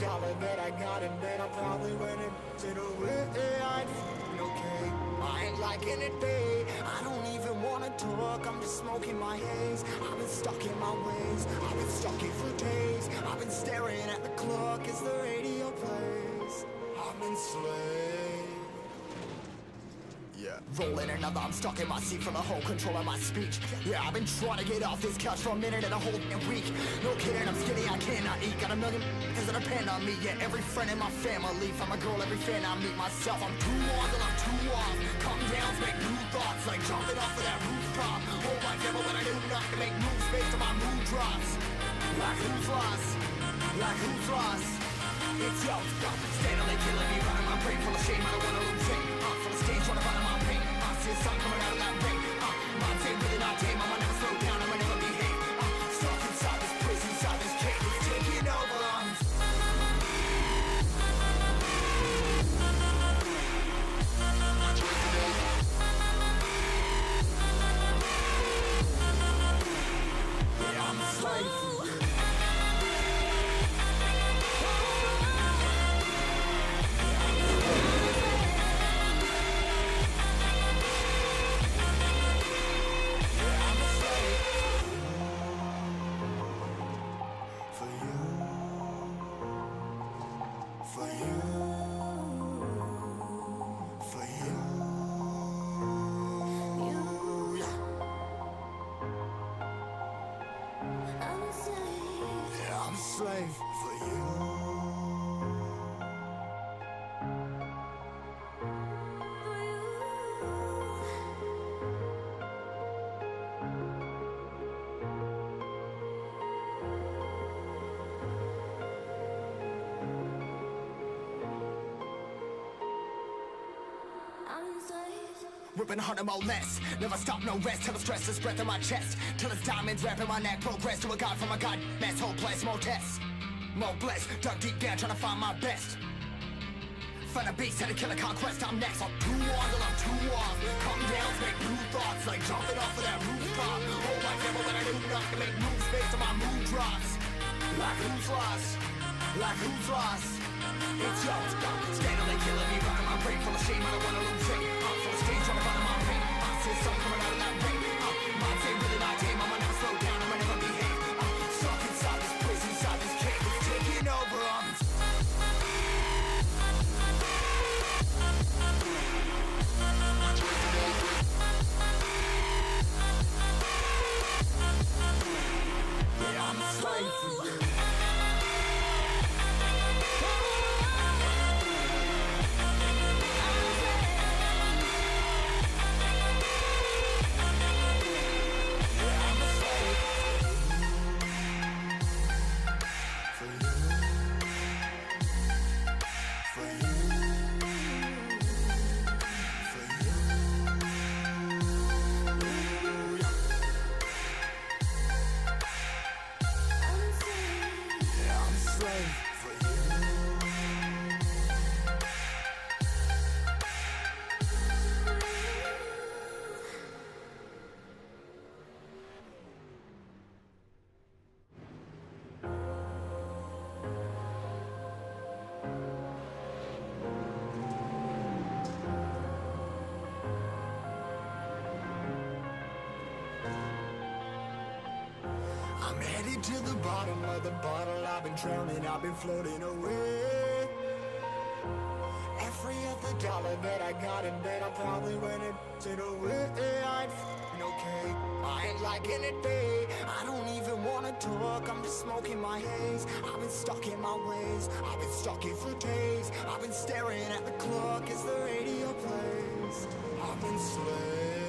dollar that I got, and then I probably went into the way I'd f***ing okay. I ain't liking it, babe. I don't even wanna talk, I'm just smoking my haze. I've been stuck in my ways, I've been stuck here for days. I've been staring at the clock as the radio plays. I'm enslaved. Yeah. Rolling another, I'm stuck in my seat from the whole control of my speech. Yeah, I've been trying to get off this couch for a minute and a whole week. No kidding, I'm skinny, I cannot eat. Got a million cause that depend on me. Yeah, every friend in my family. From a girl, every fan I meet myself. I'm too on till I'm too off. Come down, make new thoughts, like jumping off of that rooftop. Whole life never when I do nothing, make moves based on my mood drops. Like who's lost? Like who's lost? It's yo, steadily killing me, running my brain full of shame. I don't wanna lose it. Full of stage, trying to find my pain. See the sun coming out of that rain. Mind saying really not tame. I'ma never slow down, I'ma never behave. Stuck inside this prison, inside this cage. It's taking over. Yeah, I'm a slave. Slave for you. Ripping harder, more less. Never stop, no rest. Till the stress is breath in my chest. Till it's diamonds wrapping my neck. Progress to a god from a god mess. Hopeless, more tests. More blessed. Dug deep down, trying to find my best. Find a beast, had to kill a conquest. I'm next. I'm too on till I'm too off. Come down, make new thoughts, like jumping off of that rooftop. Whole life never when I do nothing, make moves based on my mood drops. Like who's lost? Like who's lost? It's yo, steadily killing me, running my brain full of shame. I don't wanna lose it. Full of stage, trying to find my pain. See the sun coming out of that rain. Mind saying really not tame. I'ma never slow down, I'ma never behave. Stuck inside this prison, inside this cage. It's taking over. Yeah, I'm a slave for you. I'm headed to the bottom of the bottle. I've been drowning, I've been floating away. Every other dollar that I got, and then I probably went into the way I'd f***ing okay. I ain't liking it, babe. I don't even wanna talk, I'm just smoking my haze. I've been stuck in my ways, I've been stuck here for days. I've been staring at the clock as the radio plays. I've been enslaved.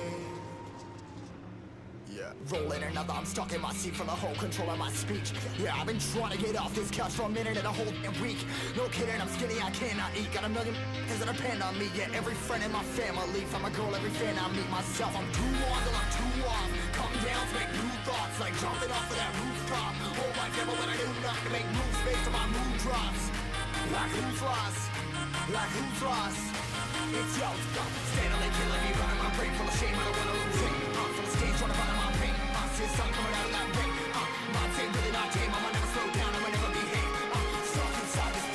Yeah. Rolling another, I'm stuck in my seat from the whole control of my speech. Yeah, I've been trying to get off this couch for a minute and a whole week. No kidding, I'm skinny, I cannot eat. Got a million cause that depend on me. Yeah, every friend in my family. From a girl, every fan I meet myself. I'm too on till I'm too off. Come down, make new thoughts, like jumping off of that rooftop. Whole life never when I do nothing, make moves based on my mood drops. Like who's lost? Like who's lost? It's yo, steadily killing me, running my brain full of shame. I don't wanna lose it. Full of stage, trying to find my pain. See the sun coming out of that rain. Mind saying really not tame. I'ma never slow down, I'ma never behave. Stuck inside this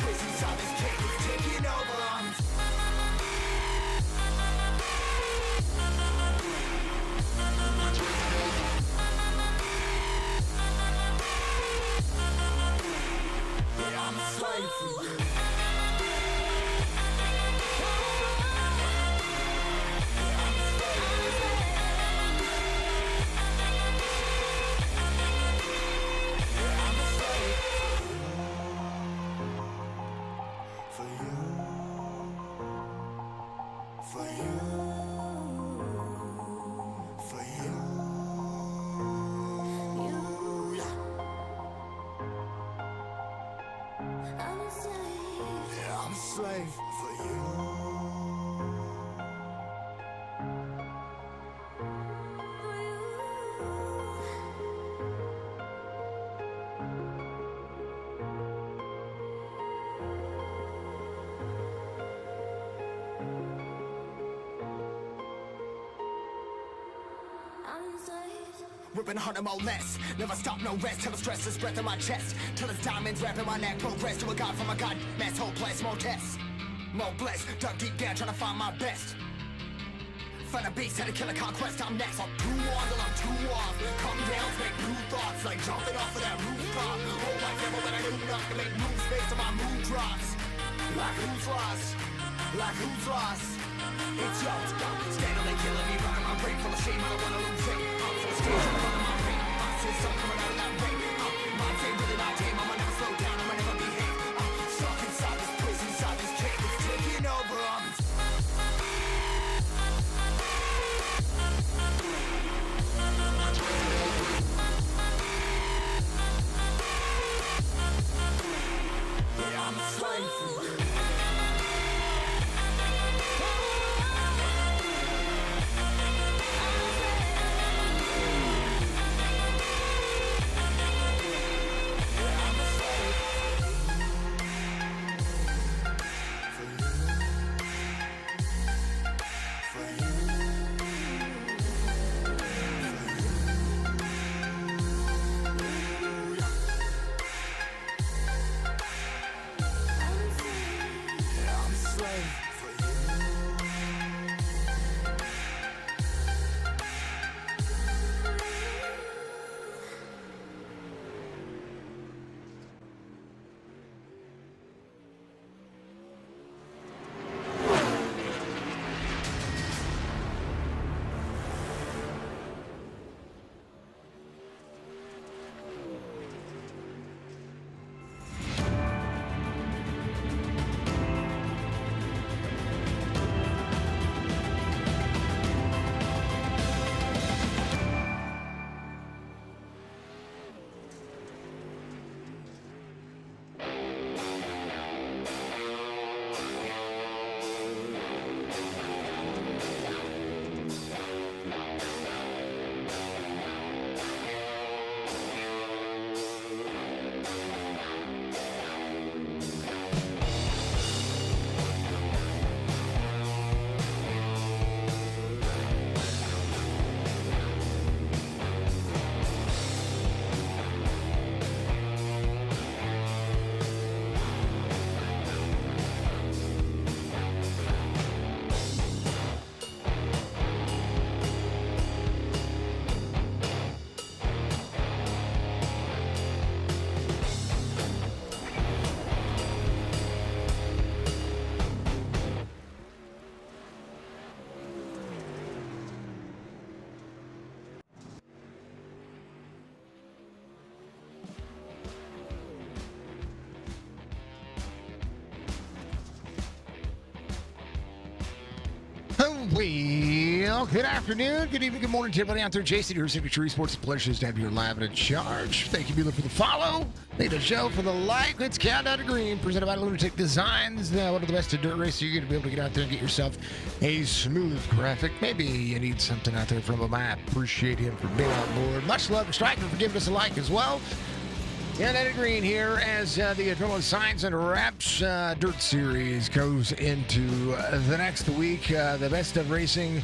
ripping 100 more less. Never stop, no rest, till the stress is breath in my chest. Till it's diamonds wrapping my neck, progress to a god from a god. Mass hopeless, more tests, more blessed. Dug deep down, trying to find my best. Find a beast, had to kill a conquest, I'm next. I'm too on till I'm too off. Come down, make new thoughts, like jumping off of that rooftop. Hold my camera when I do not to make moves based on my mood drops. Like who's lost? Like who's lost? It's yours, steadily killing me, running my brain full of shame. I don't wanna lose it. I'm full of stage in front of my brain. I see something coming out of that rain. My day really my game. I'ma never slow down. I'ma never behave. Stuck inside this prison, inside this cave. It's taking over. I'm a slave. Well, good afternoon, good evening, good morning to everybody out there. Jason, your Signature Esports. Pleasure to have you live and in charge. Thank you, Bueller, for the follow. Thank you, Joe, for the like. It's Countdown to Green, presented by Lunatic Designs. One of the best dirt races you're going to be able to get out there and get yourself a smooth graphic. Maybe you need something out there from him. I appreciate him for being on board. Much love to Striker for giving us a like as well. And Eddie Green here as the Adrenaline Signs and Wraps Dirt Series goes into the next week. The best of racing,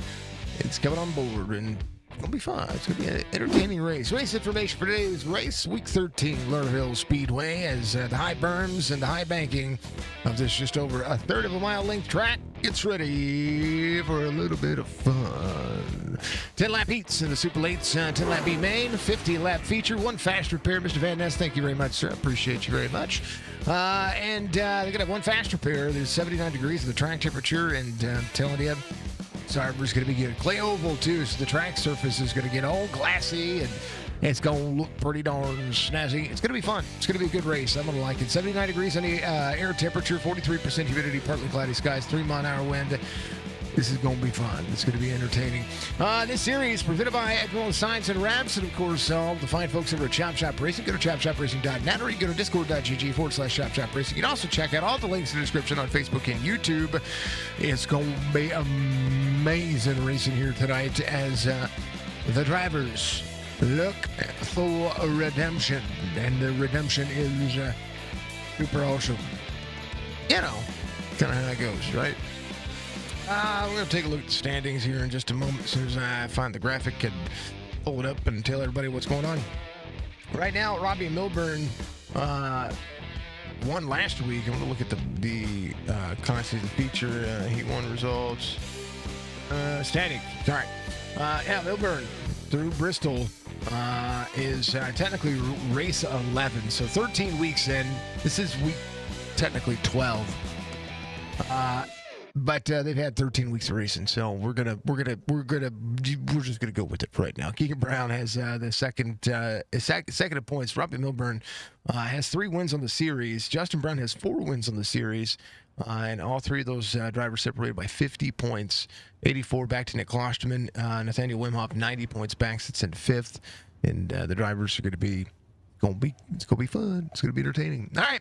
it's coming on board, and it's going to be fun. It's going to be an entertaining race. Race information for today's race, week 13, Lernerville Speedway, as the high berms and the high banking of this just over a third of a mile length track gets ready for a little bit of fun. 10-lap heats in the Super Lates, 10-lap B main, 50-lap feature, one fast repair. Mr. Van Ness, thank you very much, sir. Appreciate you very much. And they're going to have one fast repair. There's 79 degrees of the track temperature, and I'm telling you, Sarver's going to be good. Clay oval, too, so the track surface is going to get all glassy, and it's going to look pretty darn snazzy. It's going to be fun. It's going to be a good race. I'm going to like it. 79 degrees on the air temperature, 43% humidity, partly cloudy skies, 3-mile-an-hour wind. This is going to be fun. It's going to be entertaining. This series presented by Adrenaline Signs and Wraps, and of course, all the fine folks over at Chop Shop Racing. Go to chopshopracing.net, or you can go to discord.gg/Chop Shop Racing. You can also check out all the links in the description on Facebook and YouTube. It's going to be amazing racing here tonight as the drivers look for redemption, and the redemption is super awesome. You know, kind of how that goes, right? We're going to take a look at the standings here in just a moment as soon as I find the graphic and pull it up and tell everybody what's going on. Right now, Robbie Milburn won last week. I'm going to look at the class season feature, Heat 1 results. Static. Sorry. Yeah, Milburn through Bristol is technically race 11. So 13 weeks in. This is week technically 12. But they've had 13 weeks of racing, so we're just gonna go with it right now. Keegan Brown has the second in points. Robbie Milburn has 3 wins on the series. Justin Brown has 4 wins on the series, and all 3 of those drivers separated by 50 points. 84 back to Nick Klosterman. Nathaniel Wimhoff 90 points back, sits in 5th, and the drivers are going to be. It's gonna be fun. It's gonna be entertaining. All right.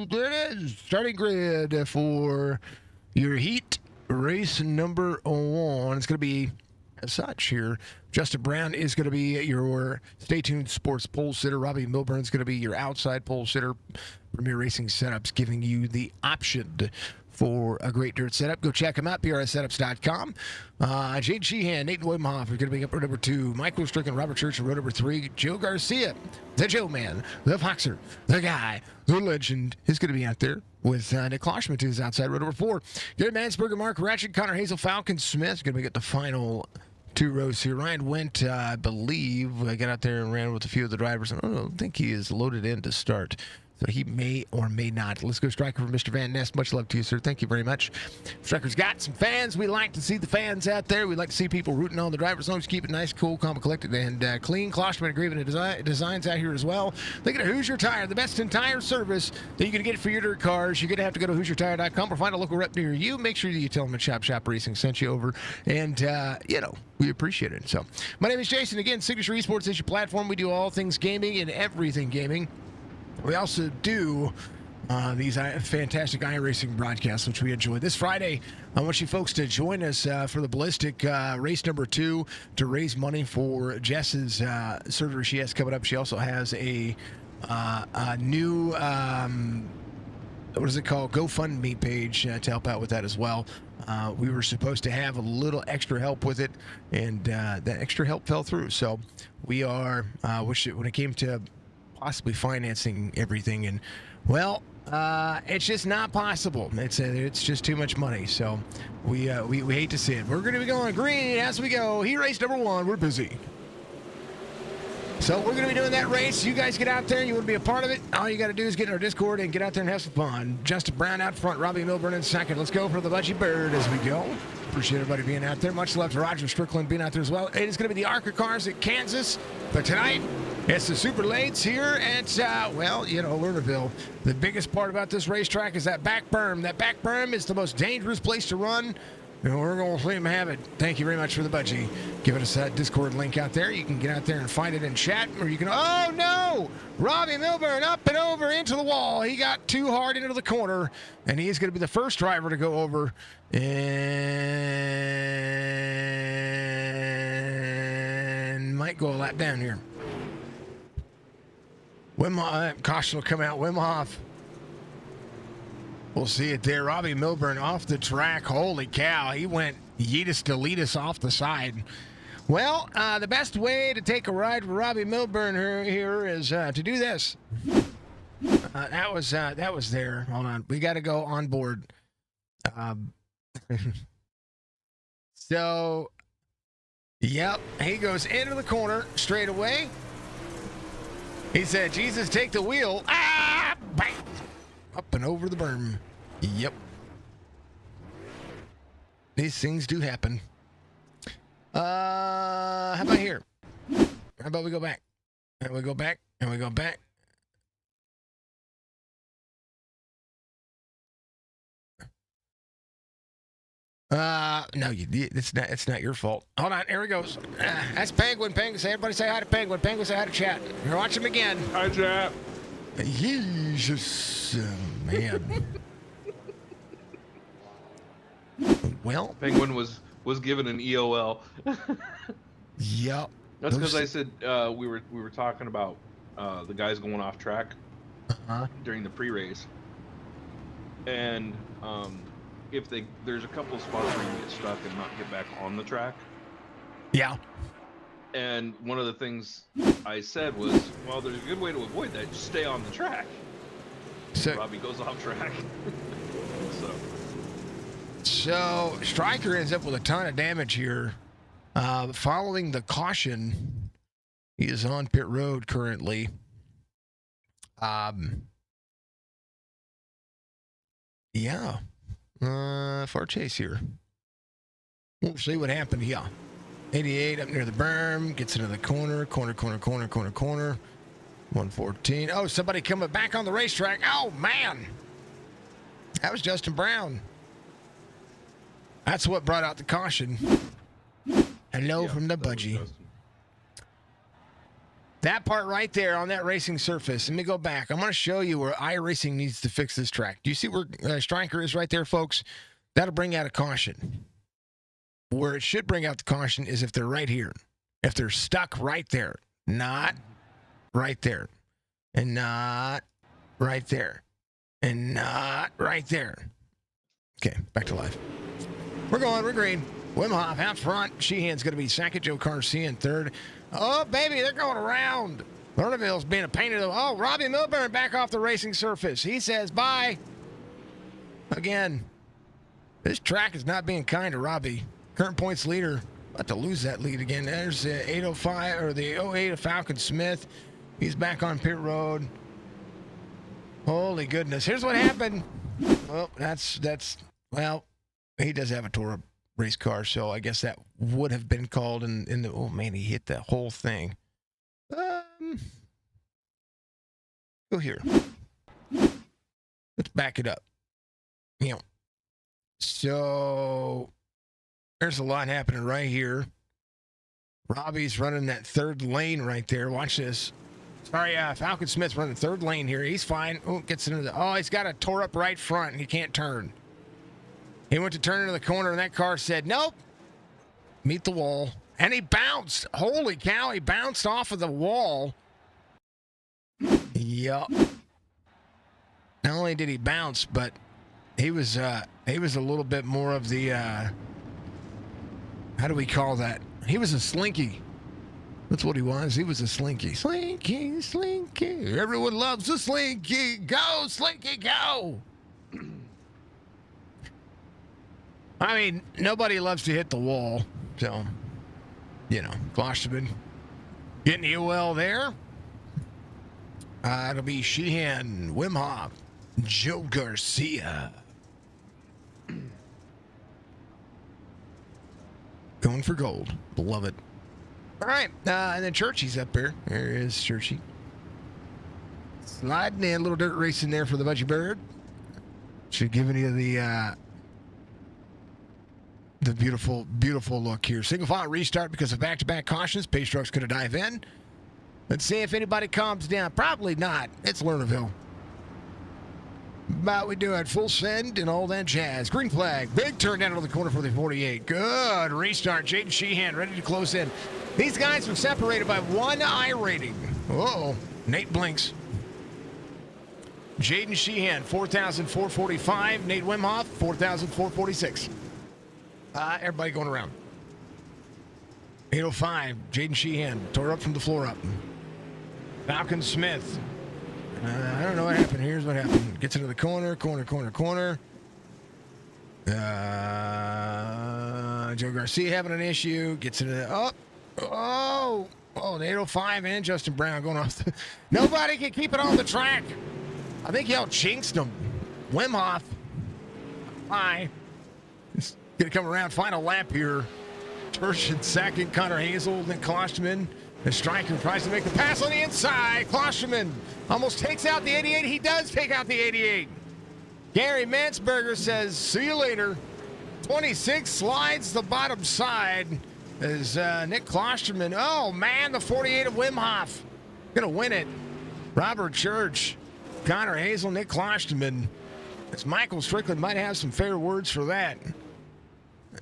There it is. Starting grid for your heat race number 1. It's gonna be as such here. Justin Brown is gonna be your Stay Tuned Sports pole sitter. Robbie Milburn is gonna be your outside pole sitter. Premier Racing Setups giving you the option for a great dirt setup. Go check them out, prssetups.com. Jade Sheehan, Nathan Wimhoff are going to be up row number 2. Michael Strickland, Robert Church in row number 3. Joe Garcia, the Joe Man, the Foxer, the guy, the legend, is going to be out there with Nick Klosterman to his outside row number 4. Gary Mansberger, Mark Ratchet, Connor Hazel, Falcon Smith going to be at the final 2 rows here. Ryan Went, I believe, got out there and ran with a few of the drivers. I don't think he is loaded in to start. So he may or may not. Let's go striker for Mr. Van Ness. Much love to you, sir. Thank you very much. Striker's got some fans. We like to see the fans out there. We like to see people rooting on the drivers. As long as you keep it nice, cool, calm, and collected, and clean. Klosterman agreement designs out here as well. Look at Hoosier Tire, the best in tire service that you can get for your dirt cars. You're going to have to go to HoosierTire.com or find a local rep near you. Make sure that you tell them that Shop Racing sent you over. And, we appreciate it. So, my name is Jason. Again, Signature Esports is your platform. We do all things gaming and everything gaming. We also do these fantastic iRacing broadcasts, which we enjoy. This Friday, I want you folks to join us for the Ballistic race number 2 to raise money for Jess's surgery she has coming up. She also has a new, what is it called, GoFundMe page to help out with that as well. We were supposed to have a little extra help with it, and that extra help fell through. So we are, when it came to possibly financing everything, and it's just not possible. It's just too much money. So we hate to see it. We're going to be going green as we go. Heat race number 1. We're busy. So we're going to be doing that race. You guys get out there. You want to be a part of it. All you got to do is get in our Discord and get out there and have some fun. Justin Brown out front. Robbie Milburn in second. Let's go for the Budgie Bird as we go. Appreciate everybody being out there. Much love to Roger Strickland being out there as well. It is going to be the ARCA cars at Kansas. But tonight, it's the Super Lates here at, Lernerville. The biggest part about this racetrack is that back berm. That back berm is the most dangerous place to run. And we're going to let him have it. Thank you very much for the budgie. Giving us that Discord link out there. You can get out there and find it in chat, or you can. Oh no! Robbie Milburn up and over into the wall. He got too hard into the corner, and he is going to be the first driver to go over. And might go a lap down here. Caution will come out. Wimhoff. We'll see it there. Robbie Milburn off the track. Holy cow. He went Yeetus Deletus off the side. Well, the best way to take a ride with Robbie Milburn here is to do this. That was there. Hold on. We got to go on board. So, yep. He goes into the corner straight away. He said, Jesus, take the wheel. Ah! Bang! Up and over the berm. Yep. These things do happen. How about here? How about we go back? And we go back, and we go back. No, it's not your fault. Hold on, here he goes. That's Penguin. Everybody say hi to Penguin. Penguin, say hi to chat. You're watching him again. Hi, chat. Jesus, man. Well, Penguin was given an EOL. Yep. That's because I said we were talking about the guys going off track during the pre-race, and there's a couple of spots where you get stuck and not get back on the track. Yeah. And one of the things I said was, well, there's a good way to avoid that. Just stay on the track. So Robbie goes off track. So Stryker ends up with a ton of damage here. Following the caution, he is on pit road currently. Yeah. Far chase here. We'll see what happened. Yeah. 88 up near the berm, gets into the corner. 114. Oh, somebody coming back on the racetrack. Oh, man. That was Justin Brown. That's what brought out the caution. Hello from the budgie. That part right there on that racing surface. Let me go back. I'm going to show you where iRacing needs to fix this track. Do you see where Stryker is right there, folks? That'll bring out a caution. Where it should bring out the caution is if they're right here. If they're stuck right there. Not right there. And not right there. And not right there. Okay, back to live. We're green. Wim Hof out front. Sheehan's going to be second. Joe Garcia in third. Oh, baby, they're going around. Lernerville's being a pain in the... Oh, Robbie Milburn back off the racing surface. He says bye. Again, this track is not being kind to Robbie. Current points leader. About to lose that lead again. There's the 805 or the 08 of Falcon Smith. He's back on pit road. Holy goodness. Here's what happened. Well, well, he does have a tore up race car, so I guess that would have been called in the... Oh, man, he hit the whole thing. Go here. Let's back it up. You know, so there's a lot happening right here. Robbie's running that third lane right there. Watch this. Sorry, Falcon Smith's running third lane here. He's fine. Oh, gets into the... Oh, he's got a tore up right front, and he can't turn. He went to turn into the corner, and that car said, nope. Meet the wall. And he bounced. Holy cow, he bounced off of the wall. Yup. Not only did he bounce, but he was a little bit more of the, how do we call that? He was a slinky. That's what he was. He was a slinky. Slinky, slinky. Everyone loves a slinky. Go, slinky, go. I mean, nobody loves to hit the wall. So, you know, Klosterman getting you well there. It'll be Sheehan, Wim Hof, Joe Garcia. Going for gold. Love it. All right. And then Churchy's up there. There is Churchy. Sliding in. A little dirt racing there for the Budgie Bird. Should give you the beautiful, beautiful look here. Single file restart because of back-to-back cautions. Pace truck's going to dive in. Let's see if anybody calms down. Probably not. It's Lernerville. But we do it full send and all that jazz. Green flag. Big turn down to the corner for the 48. Good restart. Jaden Sheehan ready to close in. These guys are separated by one I rating. Uh-oh. Nate blinks. Jaden Sheehan, 4,445. Nate Wim Hof, 4,446. Everybody going around. 805, Jaden Sheehan, tore up from the floor up. Falcon Smith. I don't know what happened. Here's what happened. Gets into the corner. Joe Garcia having an issue. Gets into the... Oh, the 805 and Justin Brown going off. Nobody can keep it on the track. I think y'all jinxed him. Wim Hof. Hi. It's going to come around. Final lap here. Tersh in second. Connor Hazel. Then Klosterman. The Stryker tries to make the pass on the inside. Klosterman almost takes out the 88. He does take out the 88. Gary Mansberger says, see you later. 26 slides the bottom side as Nick Klosterman. Oh, man, the 48 of Wim Hof. Going to win it. Robert Church, Connor Hazel, Nick Klosterman. As Michael Strickland might have some fair words for that.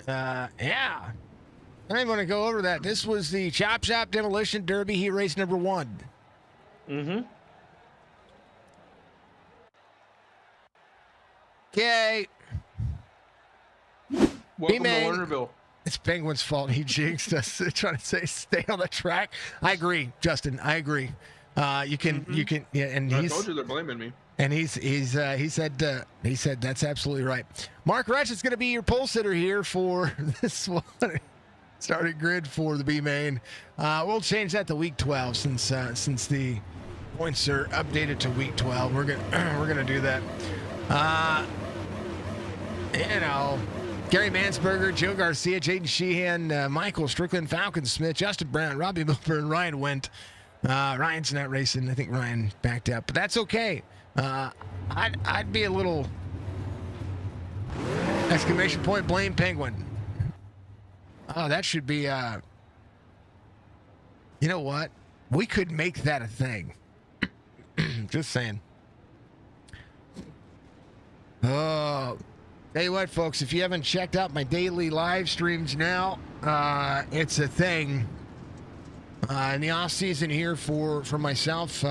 Yeah. I want to go over that. This was the Chop Shop Demolition Derby Heat Race number 1. Mm-hmm. Okay. Welcome to B-Main. Lernerville. It's Penguin's fault. He jinxed us trying to say stay on the track. I agree, Justin. I agree. You can, yeah, and I told you they're blaming me. And he said that's absolutely right. Mark Retch is going to be your pole sitter here for this one. Starting grid for the B main. We'll change that to week 12 since the points are updated to week 12. We're gonna do that. Gary Mansberger, Joe Garcia, Jaden Sheehan, Michael Strickland, Falcon Smith, Justin Brown, Robbie Milburn, Ryan Wendt. Ryan's not racing. I think Ryan backed out, but that's okay. I'd be a little exclamation point blame Penguin. Oh, that should be you know what? We could make that a thing. Just saying. Oh, tell you what, folks, if you haven't checked out my daily live streams now, it's a thing. In the off season here for myself,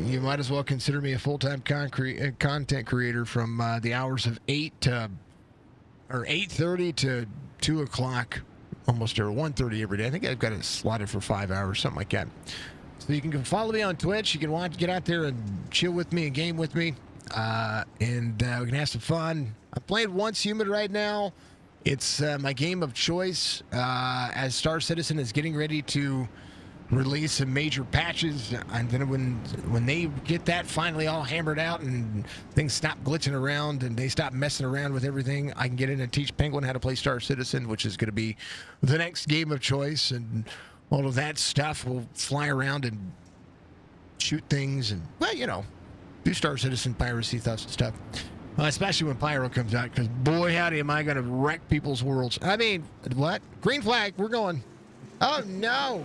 you might as well consider me a full-time content creator from the hours of 8:30 to 2 o'clock, almost or 1:30 every day. I think I've got it slotted for 5 hours, something like that. So you can follow me on Twitch. You can get out there and chill with me and game with me, and we can have some fun. I'm playing Once Human right now. It's my game of choice as Star Citizen is getting ready to release some major patches, and then when they get that finally all hammered out and things stop glitching around and they stop messing around with everything, I can get in and teach Penguin how to play Star Citizen, which is going to be the next game of choice, and all of that stuff. Will fly around and shoot things and, well, do Star Citizen piracy stuff. Especially when Pyro comes out, because boy howdy am I going to wreck people's worlds. I mean, what? Green flag, we're going. Oh no!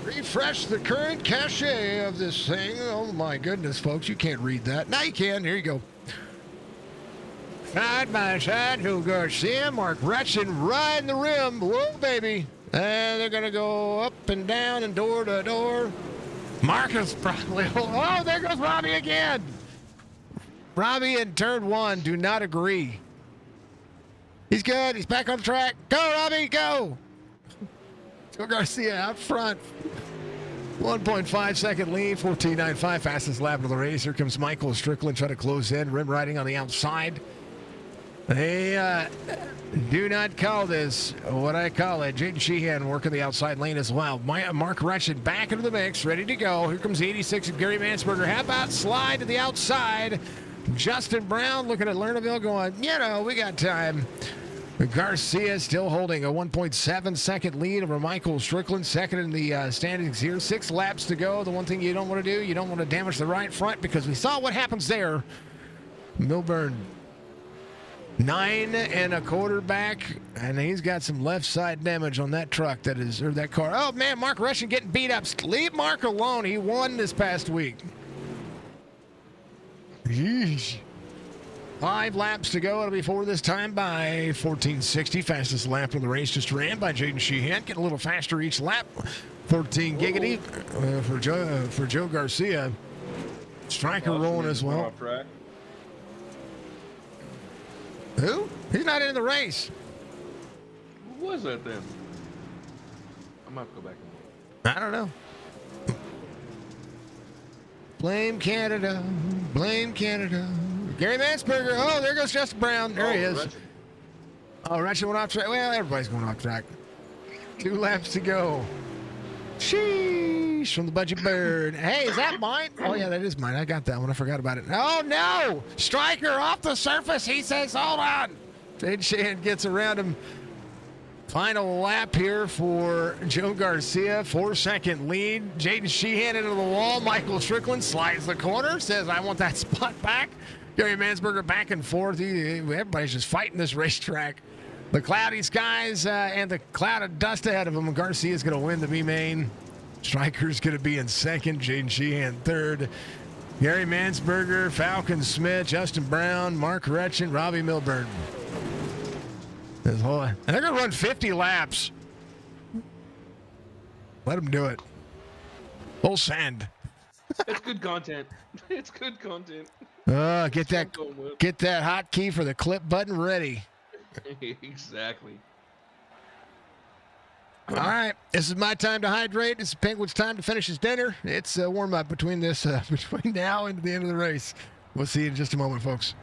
Refresh the current cache of this thing. Oh my goodness, folks, you can't read that. Now you can. Here you go. Side by side, Joe Garcia, Mark Retchen riding the rim. Whoa, baby. And they're going to go up and down and door to door. Marcus probably. Oh, there goes Robbie again. Robbie in turn 1 do not agree. He's good. He's back on the track. Go, Robbie, go. Joe Garcia out front. 1.5 second lead, 14.95, fastest lap of the race. Here comes Michael Strickland trying to close in, rim riding on the outside. They do not call this what I call it. Jaden Sheehan working the outside lane as well. Mark Retchen back into the mix, ready to go. Here comes the 86 of Gary Mansberger. How about slide to the outside? Justin Brown looking at Lernerville going, we got time. Garcia still holding a 1.7 second lead over Michael Strickland, second in the standings here. 6 laps to go. The one thing you don't want to do, you don't want to damage the right front, because we saw what happens there. Milburn, 9 1/4 back, and he's got some left side damage on that truck or that car. Oh man, Mark Retchen getting beat up. Leave Mark alone. He won this past week. Yeesh. 5 laps to go. It'll be 4 this time by 14.60. Fastest lap of the race just ran by Jaden Sheehan. Getting a little faster each lap. 14 giggity for Joe Garcia. Striker rolling as well. Who? He's not in the race. Who was that then? I might have to go back and look. I don't know. Blame Canada. Blame Canada. Gary Mansberger. Oh, there goes Justin Brown. There he is. Retchen. Oh, Retchen went off track. Well, everybody's going off track. 2 laps to go. Sheesh, from the Budget Bird. Hey, is that mine? Oh, yeah, that is mine. I got that one. I forgot about it. Oh, no. Striker off the surface. He says, hold on. Jaden Sheehan gets around him. Final lap here for Joe Garcia. 4-second lead. Jaden Sheehan into the wall. Michael Strickland slides the corner. Says, I want that spot back. Gary Mansberger back and forth. Everybody's just fighting this racetrack. The cloudy skies and the cloud of dust ahead of him. Garcia's going to win the B-Main. Striker's going to be in second. Jaden Sheehan third. Gary Mansberger, Falcon Smith, Justin Brown, Mark Retchen, Robbie Milburn. And they're going to run 50 laps. Let them do it. Full send. It's good content. It's good content. Get that hotkey for the clip button ready. Exactly. All right, this is my time to hydrate. This is Penguin's time to finish his dinner. It's a warm up between between now and the end of the race. We'll see you in just a moment, folks.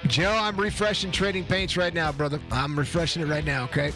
Joe, I'm refreshing Trading Paints right now, brother. I'm refreshing it right now, okay?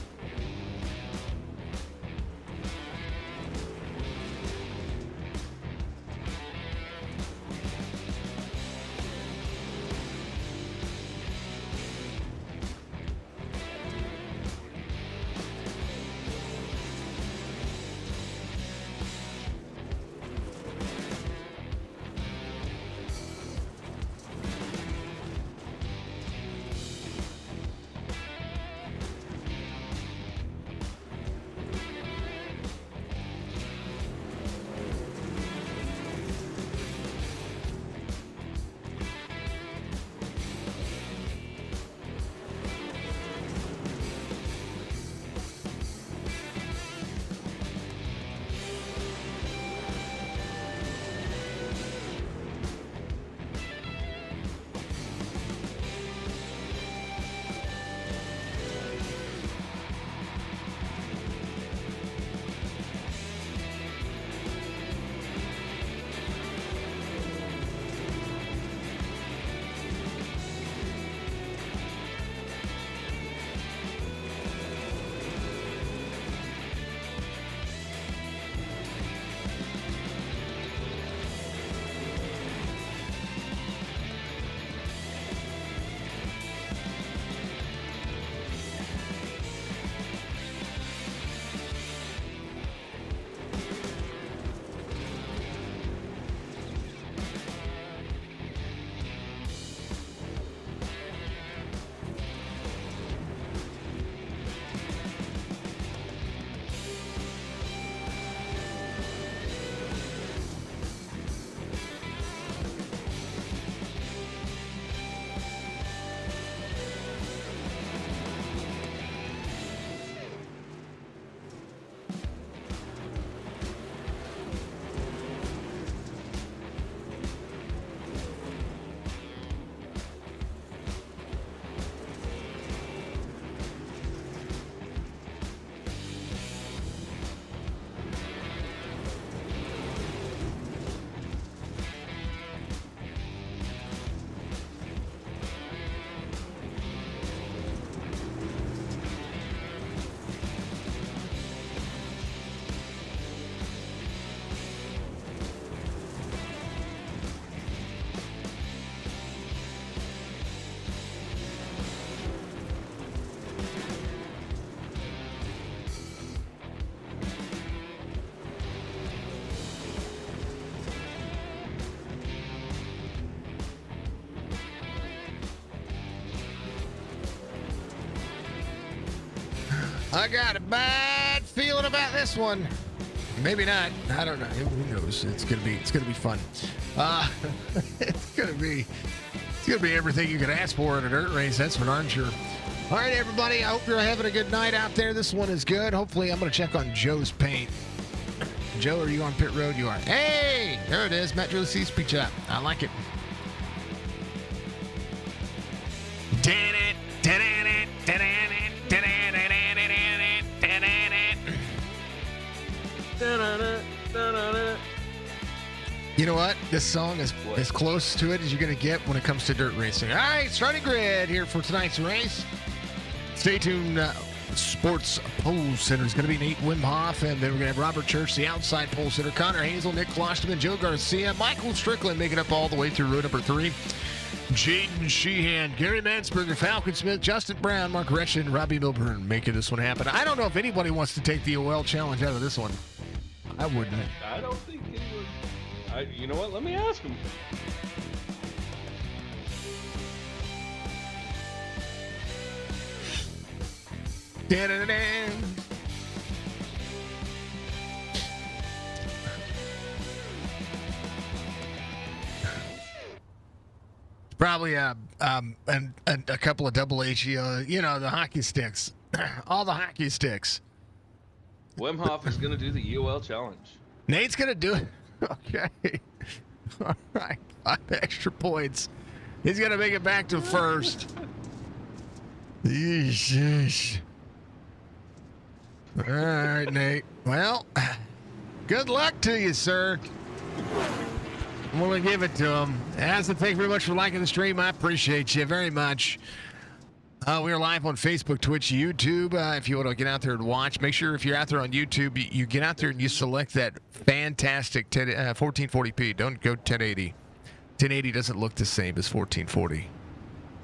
I got a bad feeling about this one. Maybe not. I don't know. Who knows? It's gonna be fun. It's gonna be everything you could ask for in a dirt race. That's for darn sure. All right, everybody. I hope you're having a good night out there. This one is good. Hopefully, I'm gonna check on Joe's paint. Joe, are you on pit road? You are. Hey, there it is. Metro C speech up. I like it. You know what? This song is as close to it as you're going to get when it comes to dirt racing. All right, starting grid here for tonight's race. Stay tuned. Sports Pole Center is going to be Nate Wimhoff, and then we're going to have Robert Church, the outside pole sitter, Connor Hazel, Nick Klosterman, Joe Garcia, Michael Strickland making up all the way through row number 3. Jaden Sheehan, Gary Mansberger, Falcon Smith, Justin Brown, Mark Retchen, Robbie Milburn making this one happen. I don't know if anybody wants to take the OL challenge out of this one. I wouldn't. I don't think he would. You know what? Let me ask him. Probably a couple of double H, the hockey sticks. All the hockey sticks. Wim Hof is going to do the UL challenge. Nate's going to do it. Okay. All right. 5 extra points. He's going to make it back to first. Yeesh. All right, Nate. Well, good luck to you, sir. I'm going to give it to him. As thank you very much for liking the stream. I appreciate you very much. We are live on Facebook, Twitch, YouTube. If you want to get out there and watch, make sure if you're out there on YouTube, you get out there and you select that fantastic 1440p. Don't go 1080. 1080 doesn't look the same as 1440.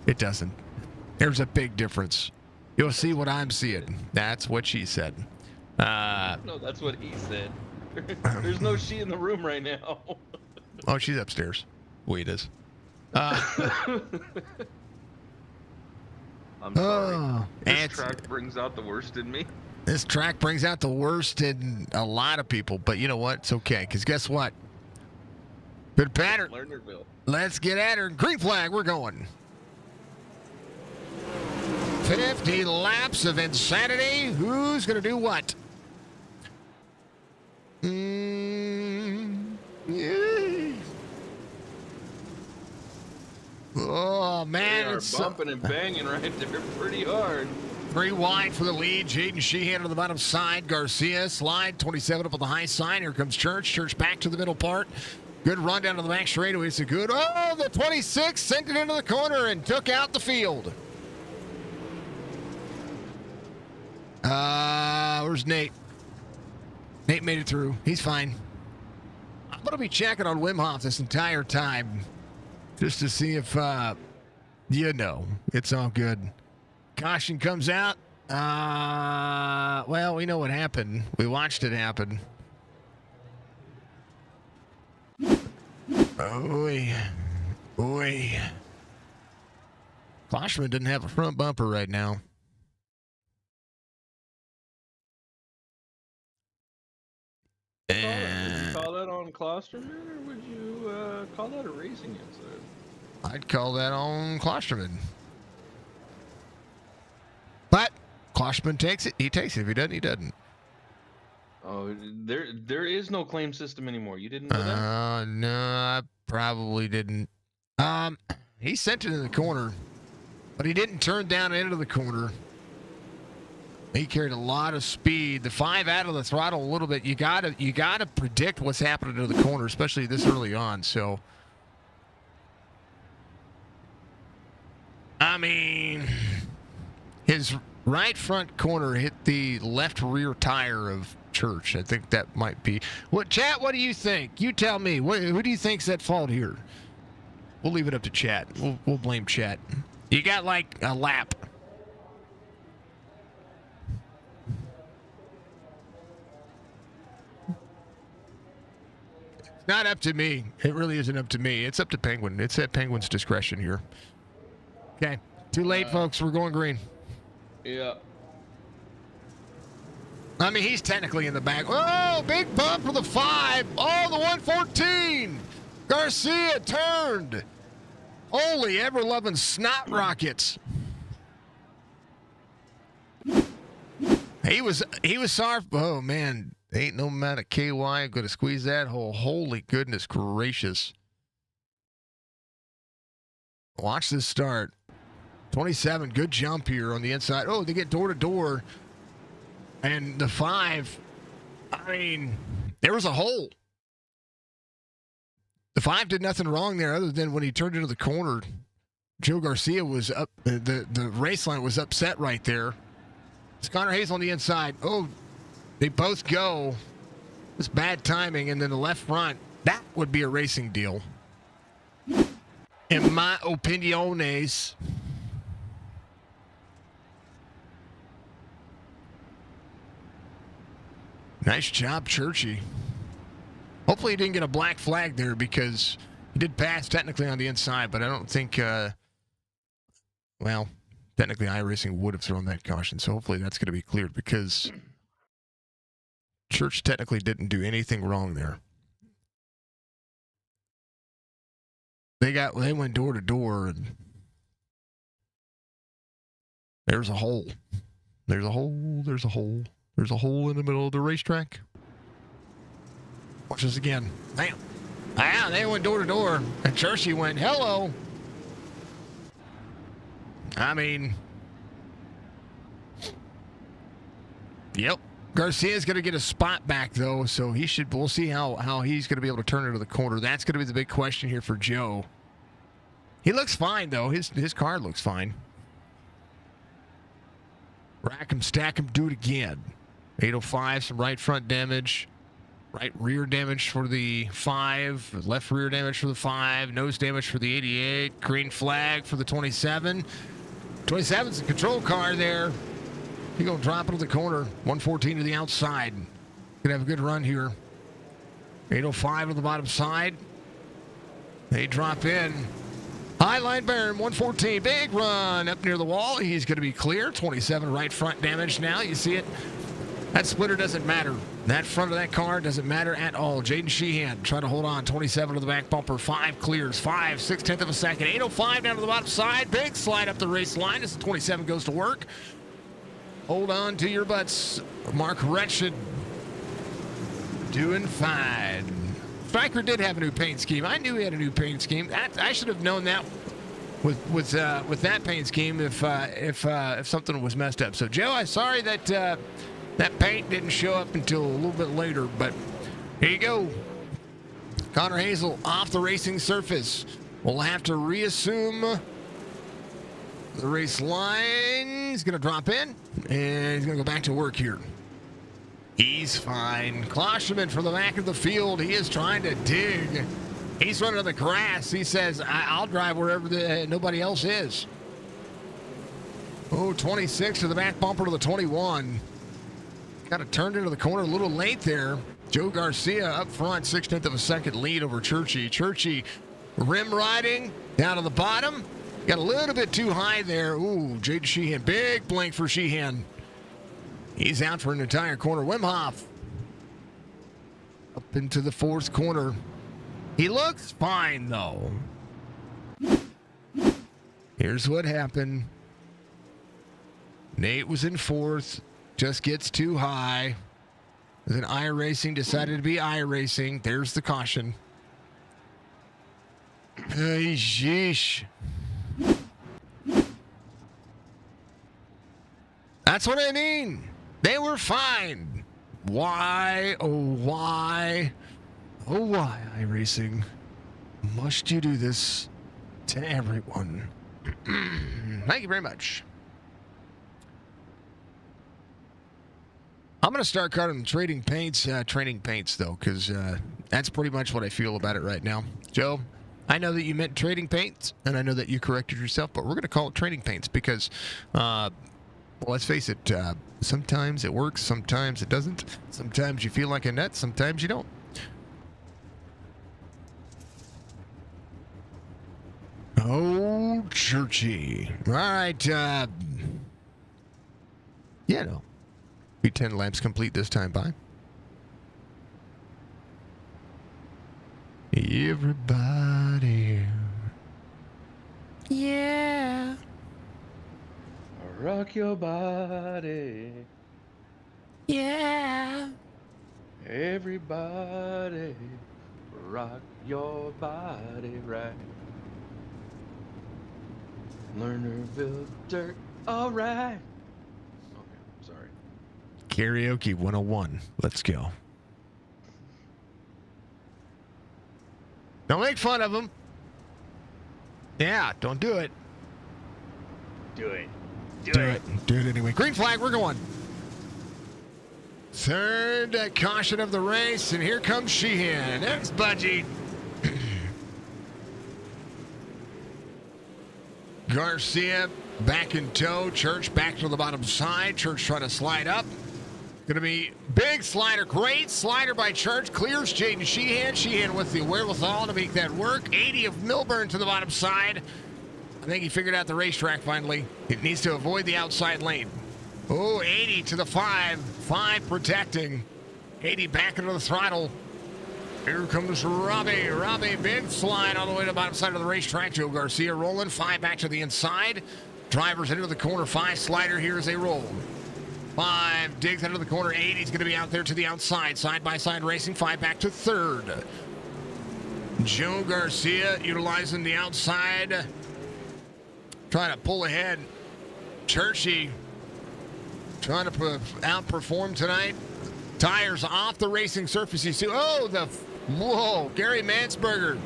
It doesn't. There's a big difference. You'll see what I'm seeing. That's what she said. No, that's what he said. There's no she in the room right now. Oh, she's upstairs. Wait, is. I'm sorry. This And track brings out the worst in me. this track brings out the worst in a lot of people, but you know what? It's okay, because guess what? Good pattern. Lernerville. Let's get at her. Green flag, we're going. 50 laps of insanity. Who's going to do what? Yeah. Oh, They man. are It's bumping and banging right there pretty hard. 3 wide for the lead. Jaden Sheehan on the bottom side. Garcia slide 27 up on the high side. Here comes Church. Church back to the middle part. Good run down to the back straightaway. It's a good. Oh, the 26 sent it into the corner and took out the field. Where's Nate? Nate made it through. He's fine. I'm going to be checking on Wim Hof this entire time just to see if, it's all good. Caution comes out. Well, we know what happened. We watched it happen. Oy. Klosterman didn't have a front bumper right now. Would you call that on Klosterman, or would you call that a racing incident? I'd call that on Klosterman. But Klosterman takes it. He takes it. If he doesn't, he doesn't. Oh, there is no claim system anymore. You didn't know that? No, I probably didn't. He sent it in the corner, but he didn't turn down into the corner. He carried a lot of speed. The 5 out of the throttle a little bit. You gotta predict what's happening to the corner, especially this early on. So, I mean, his right front corner hit the left rear tire of Church. I think that might be. What, chat? What do you think? You tell me. Who do you think's at fault here? We'll leave it up to chat. We'll blame chat. You got like a lap. Not up to me. It really isn't up to me. It's up to Penguin. It's at Penguin's discretion here. Okay. Too late, folks. We're going green. Yeah. I mean, he's technically in the back. Oh, big bump for the 5. Oh, the 114. Garcia turned. Holy ever-loving snot rockets. He was sorry. Oh, man. Ain't no amount of KY going to squeeze that hole. Holy goodness gracious. Watch this start. 27, good jump here on the inside. Oh, they get door to door. And the 5, I mean, there was a hole. The 5 did nothing wrong there other than when he turned into the corner. Joe Garcia was up. The race line was upset right there. It's Connor Hayes on the inside. Oh, they both go. It's bad timing. And then the left front, that would be a racing deal. In my opiniones. Nice job, Churchy. Hopefully he didn't get a black flag there because he did pass technically on the inside, but I don't think, well, technically iRacing would have thrown that caution, so hopefully that's going to be cleared because Church technically didn't do anything wrong there. They went door to door, and there's a hole. There's a hole. There's a hole. There's a hole in the middle of the racetrack. Watch this again. Bam. Ah, they went door to door, and Churchy went, hello. I mean, yep. Garcia's going to get a spot back, though, so we'll see how he's going to be able to turn into the corner. That's going to be the big question here for Joe. He looks fine, though. His car looks fine. Rack him, stack him, do it again. 805, some right front damage. Right rear damage for the 5. Left rear damage for the 5. Nose damage for the 88. Green flag for the 27. 27's the control car there. He's going to drop into the corner. 114 to the outside. Going to have a good run here. 805 on the bottom side. They drop in. High line Baron, 114. Big run up near the wall. He's going to be clear. 27 right front damage now. You see it? That splitter doesn't matter. That front of that car doesn't matter at all. Jaden Sheehan trying to hold on. 27 to the back bumper. 5 clears. 5, 6/10 of a second. 805 down to the bottom side. Big slide up the race line as the 27 goes to work. Hold on to your butts. Mark Wretched doing fine. Stryker did have a new paint scheme. I knew he had a new paint scheme. I should have known that with that paint scheme if something was messed up. So Joe, I'm sorry that that paint didn't show up until a little bit later, but here you go. Connor Hazel off the racing surface. We'll have to reassume the race line. He's going to drop in, and he's going to go back to work here. He's fine. Klosterman from the back of the field. He is trying to dig. He's running to the grass. He says, I'll drive wherever nobody else is. Oh, 26 to the back bumper to the 21. Got it turned into the corner a little late there. Joe Garcia up front, 6/10 of a second lead over Churchy. Churchy rim riding down to the bottom. Got a little bit too high there. Ooh, Jaden Sheehan. Big blank for Sheehan. He's out for an entire corner. Wim Hof up into the 4th corner. He looks fine, though. Here's what happened. Nate was in 4th. Just gets too high. Then iRacing decided to be iRacing. There's the caution. Hey, sheesh. That's what I mean. They were fine. Why, oh why, oh why, iRacing, must you do this to everyone? Thank you very much. I'm going to start calling them trading paints, though, because that's pretty much what I feel about it right now. Joe, I know that you meant trading paints, and I know that you corrected yourself, but we're going to call it trading paints because, well, let's face it, sometimes it works, sometimes it doesn't. Sometimes you feel like a nut, sometimes you don't. Oh, Churchy. All right. Yeah, no. Be 10 laps complete this time by. Everybody. Yeah. Rock your body. Yeah. Everybody. Rock your body right. Lernerville dirt. All right. Okay, sorry. Karaoke 101. Let's go. Don't make fun of him. Yeah, don't do it. Do it. Do it. Do it anyway. Green flag, we're going. Third caution of the race, and here comes Sheehan. There's Budgie. Garcia back in tow. Church back to the bottom side. Church trying to slide up. Going to be big slider. Great slider by Church. Clears Jaden Sheehan. Sheehan with the wherewithal to make that work. 80 of Milburn to the bottom side. I think he figured out the racetrack finally. It needs to avoid the outside lane. Oh, 80 to the 5. 5 protecting. 80 back into the throttle. Here comes Robbie. Robbie, big slide all the way to the bottom side of the racetrack. Joe Garcia rolling. 5 back to the inside. Drivers into the corner. 5 slider here as they roll. 5 digs into the corner. 8, he's going to be out there to the outside. Side-by-side racing. 5 back to third. Joe Garcia utilizing the outside. Trying to pull ahead. Churchy trying to outperform tonight. Tires off the racing surface. You see, whoa, Gary Mansberger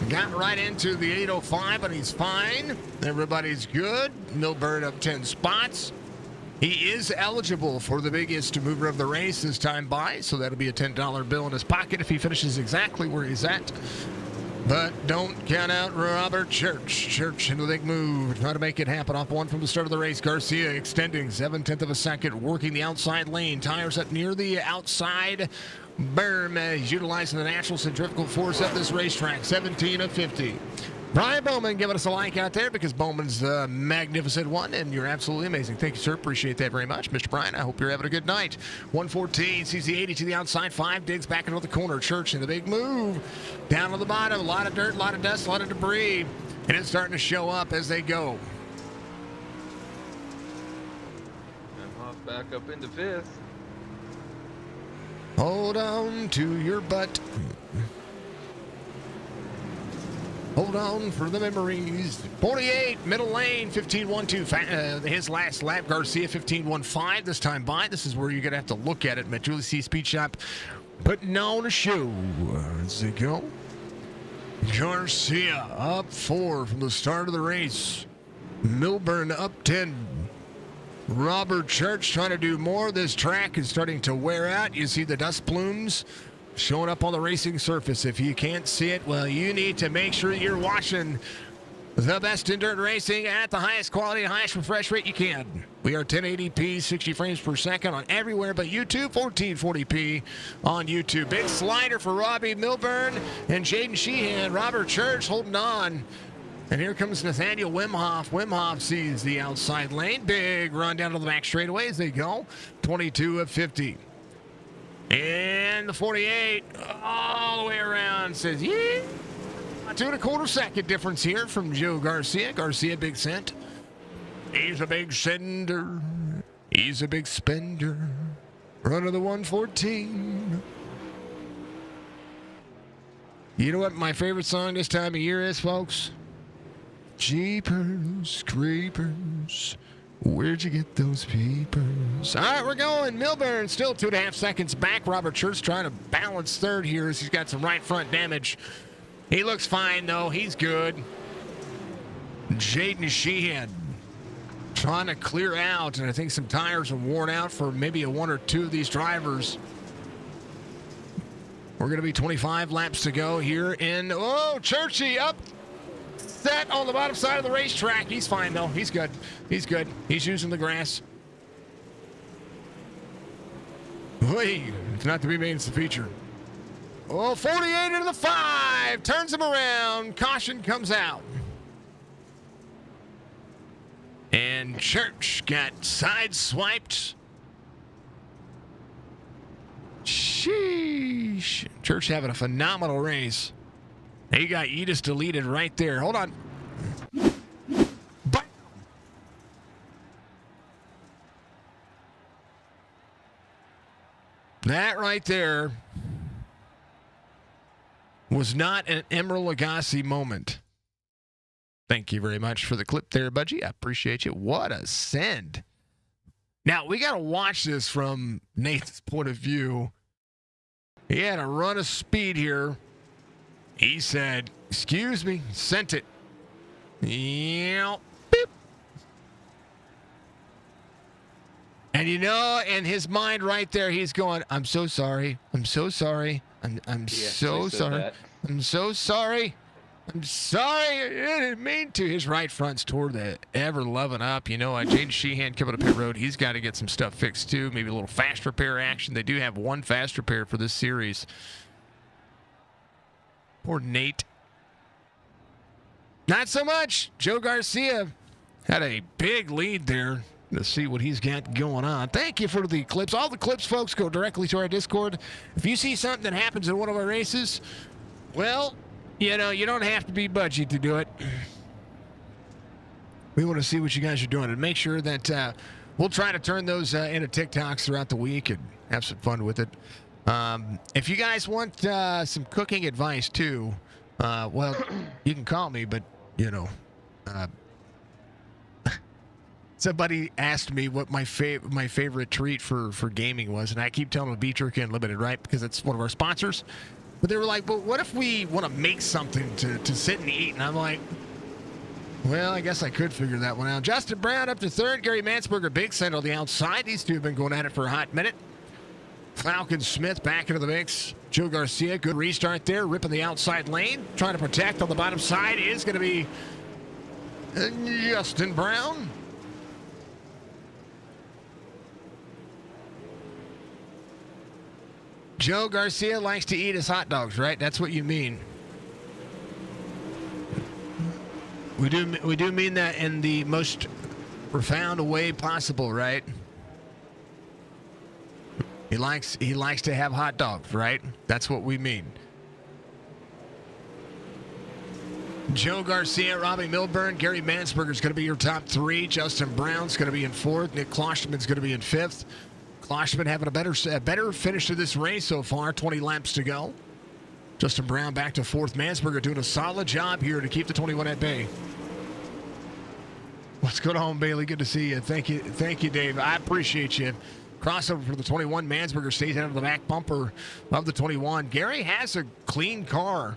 got right into the 805, but he's fine. Everybody's good. Milburn up 10 spots. He is eligible for the biggest mover of the race this time by, so that'll be a $10 bill in his pocket if he finishes exactly where he's at. But don't count out Robert Church. Church into the big move. Trying to make it happen off one from the start of the race. Garcia extending 7/10 of a second. Working the outside lane. Tires up near the outside berm. He's utilizing the natural centrifugal force at this racetrack. 17 of 50. Brian Bowman giving us a like out there because Bowman's the magnificent one, and you're absolutely amazing. Thank you, sir. Appreciate that very much. Mr. Brian, I hope you're having a good night. 114, sees the 80 to the outside. 5 digs back into the corner. Church in the big move. Down to the bottom. A lot of dirt, a lot of dust, a lot of debris. And it's starting to show up as they go. I'm off back up into 5th. Hold on to your butt. Hold on for the memories. 48, middle lane, 15.12. His last lap, Garcia, 15.15 this time by. This is where you're going to have to look at it. Julie C. Speed Shop putting on a show. As they go. Garcia up 4 from the start of the race. Milburn up 10. Robert Church trying to do more. This track is starting to wear out. You see the dust plumes showing up on the racing surface. If you can't see it, well, you need to make sure you're watching the best in dirt racing at the highest quality, highest refresh rate you can. We are 1080p, 60 frames per second on everywhere but YouTube, 1440p on YouTube. Big slider for Robbie Milburn and Jaden Sheehan. Robert Church holding on. And here comes Nathaniel Wimhoff. Wimhoff sees the outside lane. Big run down to the back straightaway as they go. 22 of 50. And the 48 all the way around says, yeah. 2 1/4 second difference here from Joe Garcia. Garcia, big cent. He's a big sender. He's a big spender. Run of the 114. You know what my favorite song this time of year is, folks? Jeepers, creepers. Where'd you get those peepers? All right, we're going. Milburn still 2.5 seconds back. Robert Church trying to balance third here as he's got some right front damage. He looks fine, though. He's good. Jaden Sheehan trying to clear out, and I think some tires are worn out for maybe a 1 or 2 of these drivers. We're going to be 25 laps to go here in, Churchy up. Set on the bottom side of the racetrack. He's fine, though. He's good. He's good. He's using the grass. Wait, it's not to be made as a feature. 48 into the 5. Turns him around. Caution comes out. And Church got sideswiped. Sheesh. Church having a phenomenal race. He got Edis deleted right there. Hold on. That right there was not an Emeril Lagasse moment. Thank you very much for the clip there, Budgie. I appreciate you. What a send. Now, we got to watch this from Nathan's point of view. He had a run of speed here. He said, excuse me, sent it. Yeah. Beep. And in his mind right there, he's going, I'm so sorry. I'm so sorry. I'm so sorry. I'm so sorry. I'm sorry. I didn't mean to. His right front's tore the ever loving up. Jaden Sheehan coming up pit road. He's got to get some stuff fixed too. Maybe a little fast repair action. They do have one fast repair for this series. Poor Nate. Not so much. Joe Garcia had a big lead there. to see what he's got going on. Thank you for the clips. All the clips, folks, go directly to our Discord. If you see something that happens in one of our races, well, you know, you don't have to be budgie to do it. We want to see what you guys are doing and make sure that we'll try to turn those into TikToks throughout the week and have some fun with it. If you guys want some cooking advice too, well, you can call me, but, you know, somebody asked me what my favorite treat for gaming was, and I keep telling them Beef Jerky Unlimited, right? Because it's one of our sponsors. But they were like, but what if we want to make something to sit and eat? And I'm like, well, I guess I could figure that one out. Justin Brown up to third. Gary Mansberger, big send on the outside. These two have been going at it for a hot minute. Falcon Smith back into the mix. Joe Garcia, good restart there, ripping the outside lane. Trying to protect on the bottom side is going to be Justin Brown. Joe Garcia likes to eat his hot dogs, right? That's what you mean. We do mean that in the most profound way possible, right? He likes to have hot dogs, right? That's what we mean. Joe Garcia, Robbie Milburn, Gary Mansberger is going to be your top three. Justin Brown's going to be in fourth. Nick Klosterman's going to be in fifth. Klosterman having a better finish to this race so far. 20 laps to go. Justin Brown back to fourth. Mansberger doing a solid job here to keep the 21 at bay. What's going on, Bailey? Good to see you. Thank you, Dave. I appreciate you. Crossover for the 21. Mansberger stays out of the back bumper of the 21. Gary has a clean car.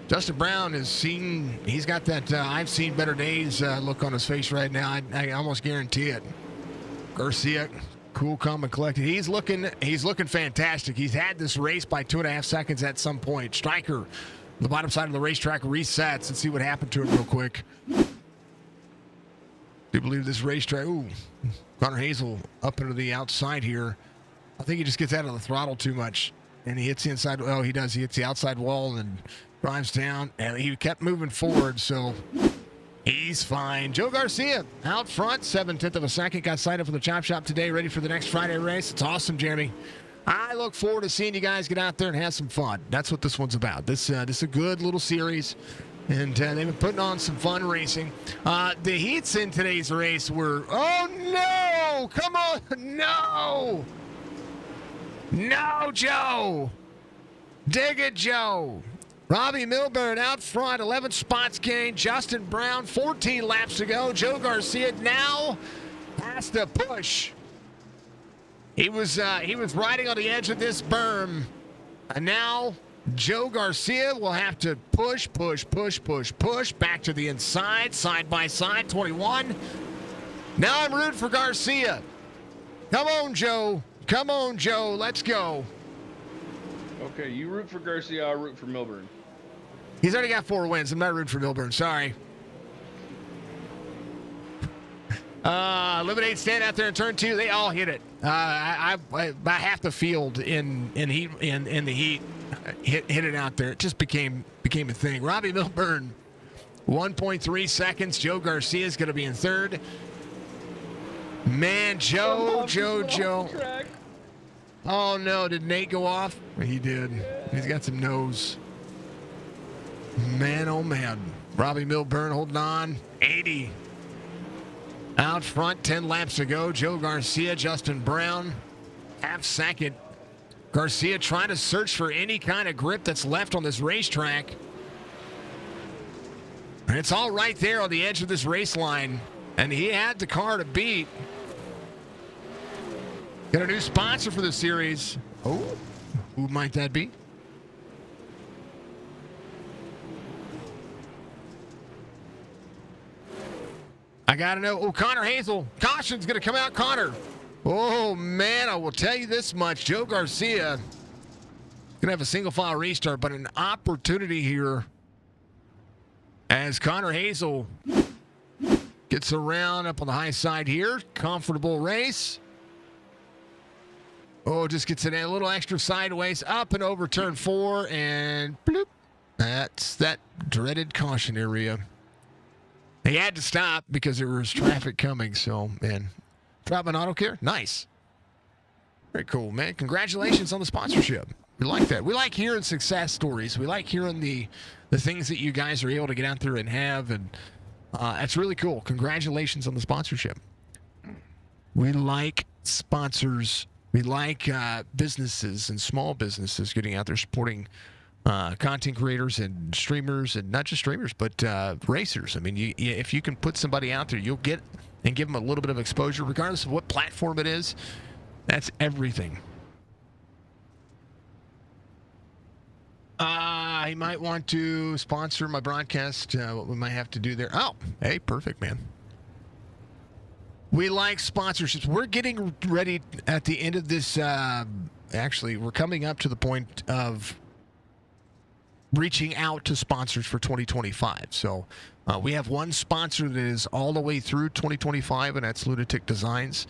Justin Brown he's got that I've seen better days look on his face right now. I almost guarantee it. Garcia, cool, calm, and collected. He's looking fantastic. He's had this race by 2.5 seconds at some point. Stryker, the bottom side of the racetrack, resets and see what happened to him real quick. Do you believe this racetrack? Ooh, Connor Hazel up into the outside here. I think he just gets out of the throttle too much. And he hits the inside. Oh, he does. He hits the outside wall and drives down. And he kept moving forward, so he's fine. Joe Garcia out front, 7/10 of a second. Got signed up for the Chop Shop today, ready for the next Friday race. It's awesome, Jeremy. I look forward to seeing you guys get out there and have some fun. That's what this one's about. This is a good little series. And they've been putting on some fun racing. The heats in today's race were, oh no, come on, no. No, Joe. Dig it, Joe. Robbie Milburn out front, 11 spots gained. Justin Brown, 14 laps to go. Joe Garcia now has to push. He was riding on the edge of this berm. And now Joe Garcia will have to push back to the inside, side by side, 21. Now I'm rooting for Garcia. Come on, Joe. Come on, Joe. Let's go. Okay, you root for Garcia, I'll root for Milburn. He's already got 4 wins. I'm not rooting for Milburn. Sorry. Eliminate stand out there in turn 2. They all hit it. About half the field in the heat hit it out there. It just became a thing. Robbie Milburn, 1.3 seconds. Joe Garcia is going to be in third. Man, Joe. Oh no, did Nate go off? He did. He's got some nose. Man, oh man. Robbie Milburn holding on. 80. Out front, 10 laps to go. Joe Garcia, Justin Brown, half second. Garcia trying to search for any kind of grip that's left on this racetrack. And it's all right there on the edge of this race line. And he had the car to beat. Got a new sponsor for the series. Oh, who might that be? I got to know. Oh, Connor Hazel. Caution's going to come out, Connor. Oh, man, I will tell you this much. Joe Garcia going to have a single file restart, but an opportunity here as Connor Hazel gets around up on the high side here. Comfortable race. Oh, just gets it a little extra sideways up and over turn 4, and bloop. That's that dreaded caution area. They had to stop because there was traffic coming. So, man, Trotman Auto Care, nice. Very cool, man. Congratulations on the sponsorship. We like that. We like hearing success stories. We like hearing the things that you guys are able to get out there and have, and that's really cool. Congratulations on the sponsorship. We like sponsors. We like businesses and small businesses getting out there supporting content creators and streamers, and not just streamers, but racers. I mean, if you can put somebody out there, you'll get and give them a little bit of exposure, regardless of what platform it is. That's everything. He might want to sponsor my broadcast. What we might have to do there. Oh, hey, perfect, man. We like sponsorships. We're getting ready at the end of this. Actually, we're coming up to the point of reaching out to sponsors for 2025. So we have one sponsor that is all the way through 2025, and that's Lunatic Designs.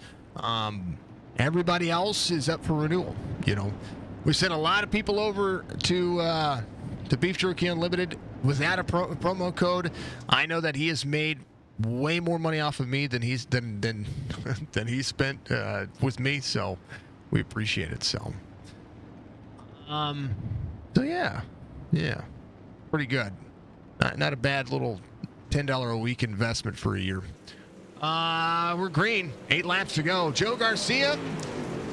Everybody else is up for renewal. You know, we sent a lot of people over to Beef Jerky Unlimited without a promo code. I know that he has made way more money off of me than he spent with me, so we appreciate it. So yeah, pretty good. Not a bad little $10 a week investment for a year. We're green. 8 laps to go. Joe Garcia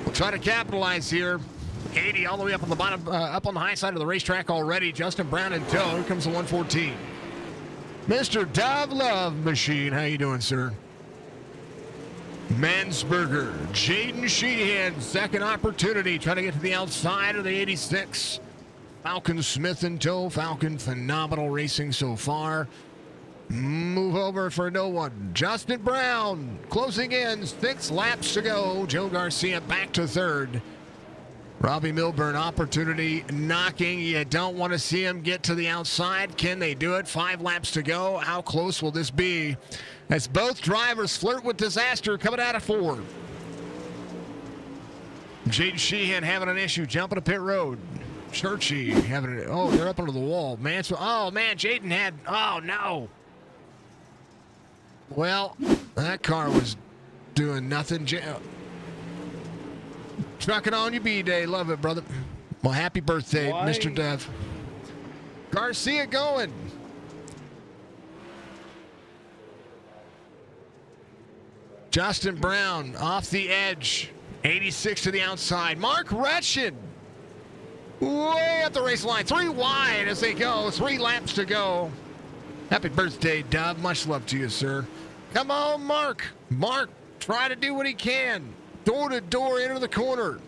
will try to capitalize here. 80 all the way up on the bottom, up on the high side of the racetrack already. Justin Brown in tow. Here comes the 114. Mr. Dove Love Machine, how you doing, sir? Mansberger, Jaden Sheehan, second opportunity, trying to get to the outside of the 86. Falcon Smith in tow. Falcon, phenomenal racing so far. Move over for no one. Justin Brown closing in. 6 laps to go. Joe Garcia back to third. Robbie Milburn, opportunity knocking. You don't want to see him get to the outside. Can they do it? 5 laps to go. How close will this be? As both drivers flirt with disaster coming out of 4. Jaden Sheehan having an issue jumping to pit road. Churchy having it. Oh, they're up under the wall. Oh, man, Jaden had. Oh, no. Well, that car was doing nothing. Trucking on your B-Day. Love it, brother. Well, happy birthday, Mr. Dev. Garcia going. Justin Brown off the edge. 86 to the outside. Mark Retchen way up the race line. 3 wide as they go. 3 laps to go. Happy birthday, Dub. Much love to you, sir. Come on, Mark. Mark, try to do what he can. Door to door, into the corner.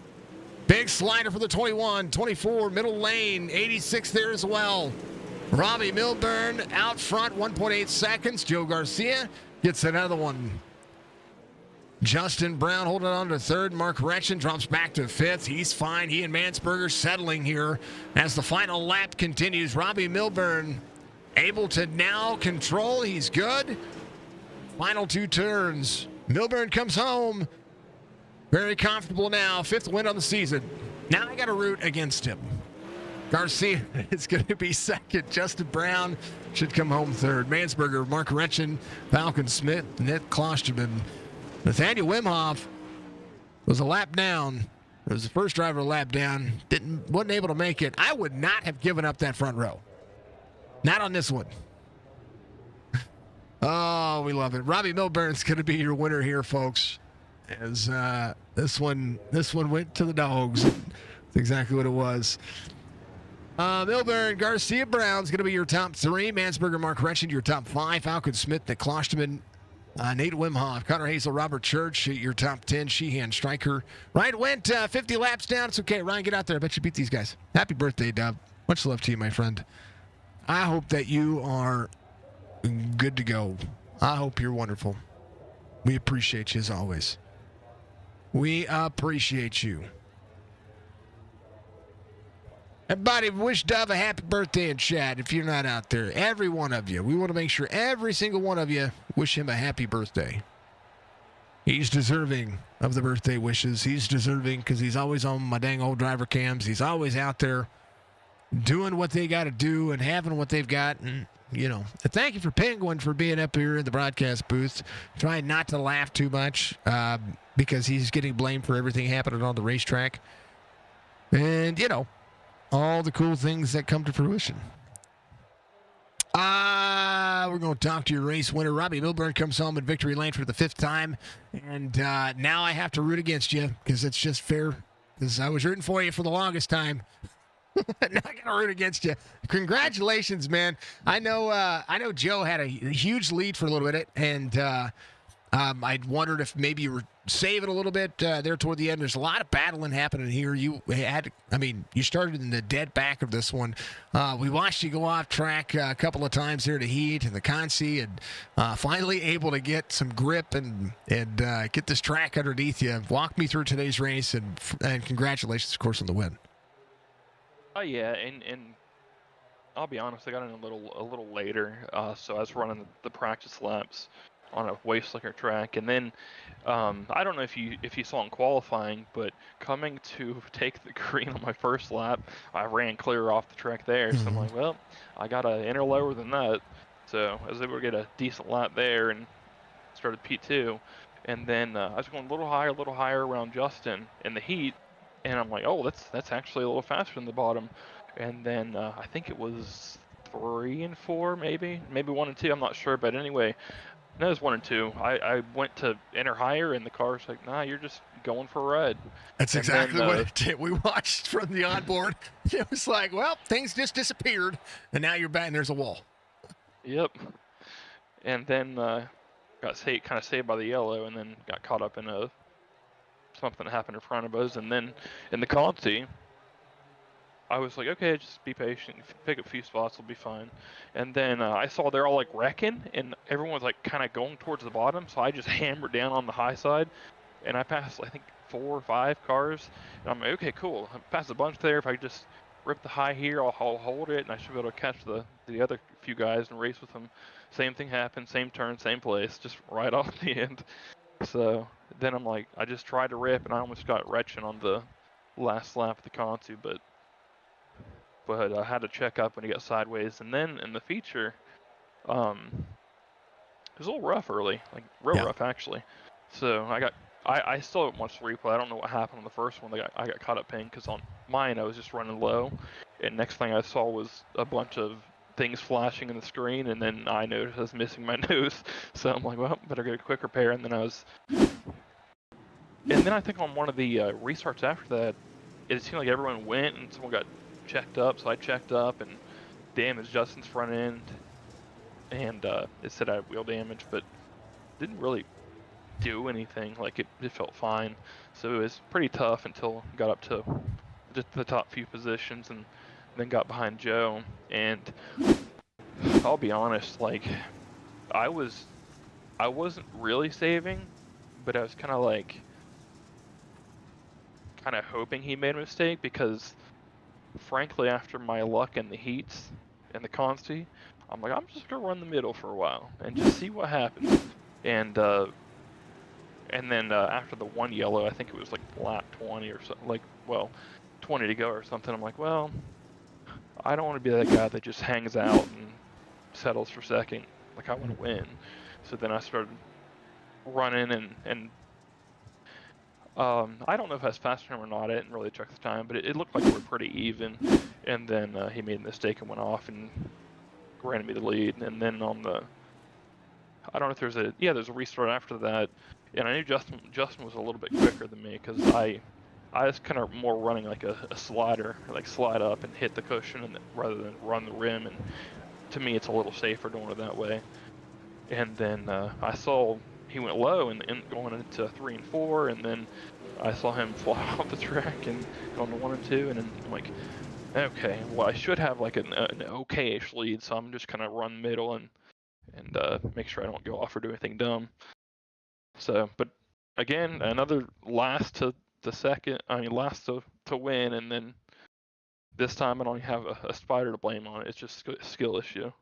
Big slider for the 21, 24, middle lane, 86 there as well. Robbie Milburn out front, 1.8 seconds. Joe Garcia gets another one. Justin Brown holding on to third. Mark Retchen drops back to 5th. He's fine. He and Mansberger settling here as the final lap continues. Robbie Milburn able to now control. He's good. Final 2 turns. Milburn comes home. Very comfortable now. 5th win on the season. Now I got to root against him. Garcia is going to be second. Justin Brown should come home third. Mansberger, Mark Retchen, Falcon Smith, Nick Klosterman. Nathaniel Wimhoff was a lap down. It was the first driver a lap down. Wasn't able to make it. I would not have given up that front row. Not on this one. Oh, we love it. Robbie Milburn's going to be your winner here, folks. As this one went to the dogs. That's exactly what it was. Milburn, Garcia Brown's going to be your top 3. Mansberger, Mark Retchen, your top 5. Falcon Smith, Nick Klosterman, Nate Wimhoff, Connor Hazel, Robert Church, your top 10. Sheehan, Stryker. Ryan went 50 laps down. It's okay. Ryan, get out there. I bet you beat these guys. Happy birthday, Dub. Much love to you, my friend. I hope that you are good to go. I hope you're wonderful. We appreciate you as always. We appreciate you. Everybody wish Dove a happy birthday in chat if you're not out there. Every one of you. We want to make sure every single one of you wish him a happy birthday. He's deserving of the birthday wishes. He's deserving because he's always on my dang old driver cams. He's always out there doing what they got to do and having what they've got. And thank you for Penguin for being up here in the broadcast booth. Trying not to laugh too much because he's getting blamed for everything happening on the racetrack. And, all the cool things that come to fruition. We're going to talk to your race winner. Robbie Milburn comes home in victory lane for the 5th time. And now I have to root against you because it's just fair. Because I was rooting for you for the longest time. Now I got to root against you. Congratulations, man. I know Joe had a huge lead for a little bit. And I wondered if maybe you were saving a little bit there toward the end. There's a lot of battling happening here. You started in the dead back of this one. We watched you go off track a couple of times there to heat and the Consi, and finally able to get some grip and get this track underneath you. Walk me through today's race, and congratulations, of course, on the win. Oh yeah, and I'll be honest, I got in a little later, so I was running the practice laps on a way slicker track, and then I don't know if you saw in qualifying, but coming to take the green on my first lap, I ran clear off the track there. So I'm like, well, I got to enter lower than that, so I was able to get a decent lap there and started P2, and then I was going a little higher around Justin in the heat, and I'm like, oh, that's actually a little faster than the bottom, and then I think it was 3 and 4, maybe 1 and 2, I'm not sure, but anyway. No, it was 1 and 2. I went to enter higher, and the car's like, nah, you're just going for a ride. That's exactly what it did. We watched from the onboard. It was like, well, things just disappeared, and now you're back, and there's a wall. Yep. And then got kind of saved by the yellow, and then got caught up in something that happened in front of us. And then in the Conti, I was like, okay, just be patient, pick up a few spots, will be fine. And then I saw they're all like wrecking, and everyone was like kind of going towards the bottom, so I just hammered down on the high side, and I passed, I think, 4 or 5 cars, and I'm like, okay, cool, I passed a bunch there. If I just rip the high here, I'll hold it, and I should be able to catch the other few guys and race with them. Same thing happened, same turn, same place, just right off the end. So then I'm like, I just tried to rip, and I almost got wretched on the last lap of the Conti, but I had to check up when he got sideways. And then in the feature, it was a little rough early, like real rough actually. So I still haven't watched the replay. I don't know what happened on the first one. I got caught up paying because on mine I was just running low, and next thing I saw was a bunch of things flashing in the screen, and then I noticed I was missing my nose. So I'm like, well, better get a quick repair. And then I think on one of the restarts after that, it seemed like everyone went and someone got checked up, so I checked up and damaged Justin's front end, and it said I had wheel damage, but didn't really do anything. Like it felt fine, so it was pretty tough until got up to just the top few positions, and then got behind Joe. And I'll be honest, like I wasn't really saving, but I was kind of hoping he made a mistake, because frankly, after my luck in the heats and the Consti, I'm like, I'm just gonna run the middle for a while and just see what happens. And then after the 1 yellow, I think it was like lap 20 or something, 20 to go or something. I'm like, well, I don't want to be that guy that just hangs out and settles for second. Like, I want to win. So then I started running, and I don't know if I was faster than him or not. I didn't really check the time, but it looked like we were pretty even. And then he made a mistake and went off and granted me the lead. And then on the, I don't know if there's a restart after that. And I knew Justin was a little bit quicker than me, because I was kind of more running like a slider, like slide up and hit the cushion rather than run the rim. And to me, it's a little safer doing it that way. And then I saw he went low and going into 3 and 4, and then I saw him fly off the track and go into 1 and 2, and then I'm like, okay, well, I should have like an okay-ish lead, so I'm just kind of run middle and make sure I don't go off or do anything dumb. So, but again, another last to win, and then this time I don't have a spider to blame on it. It's just a skill issue.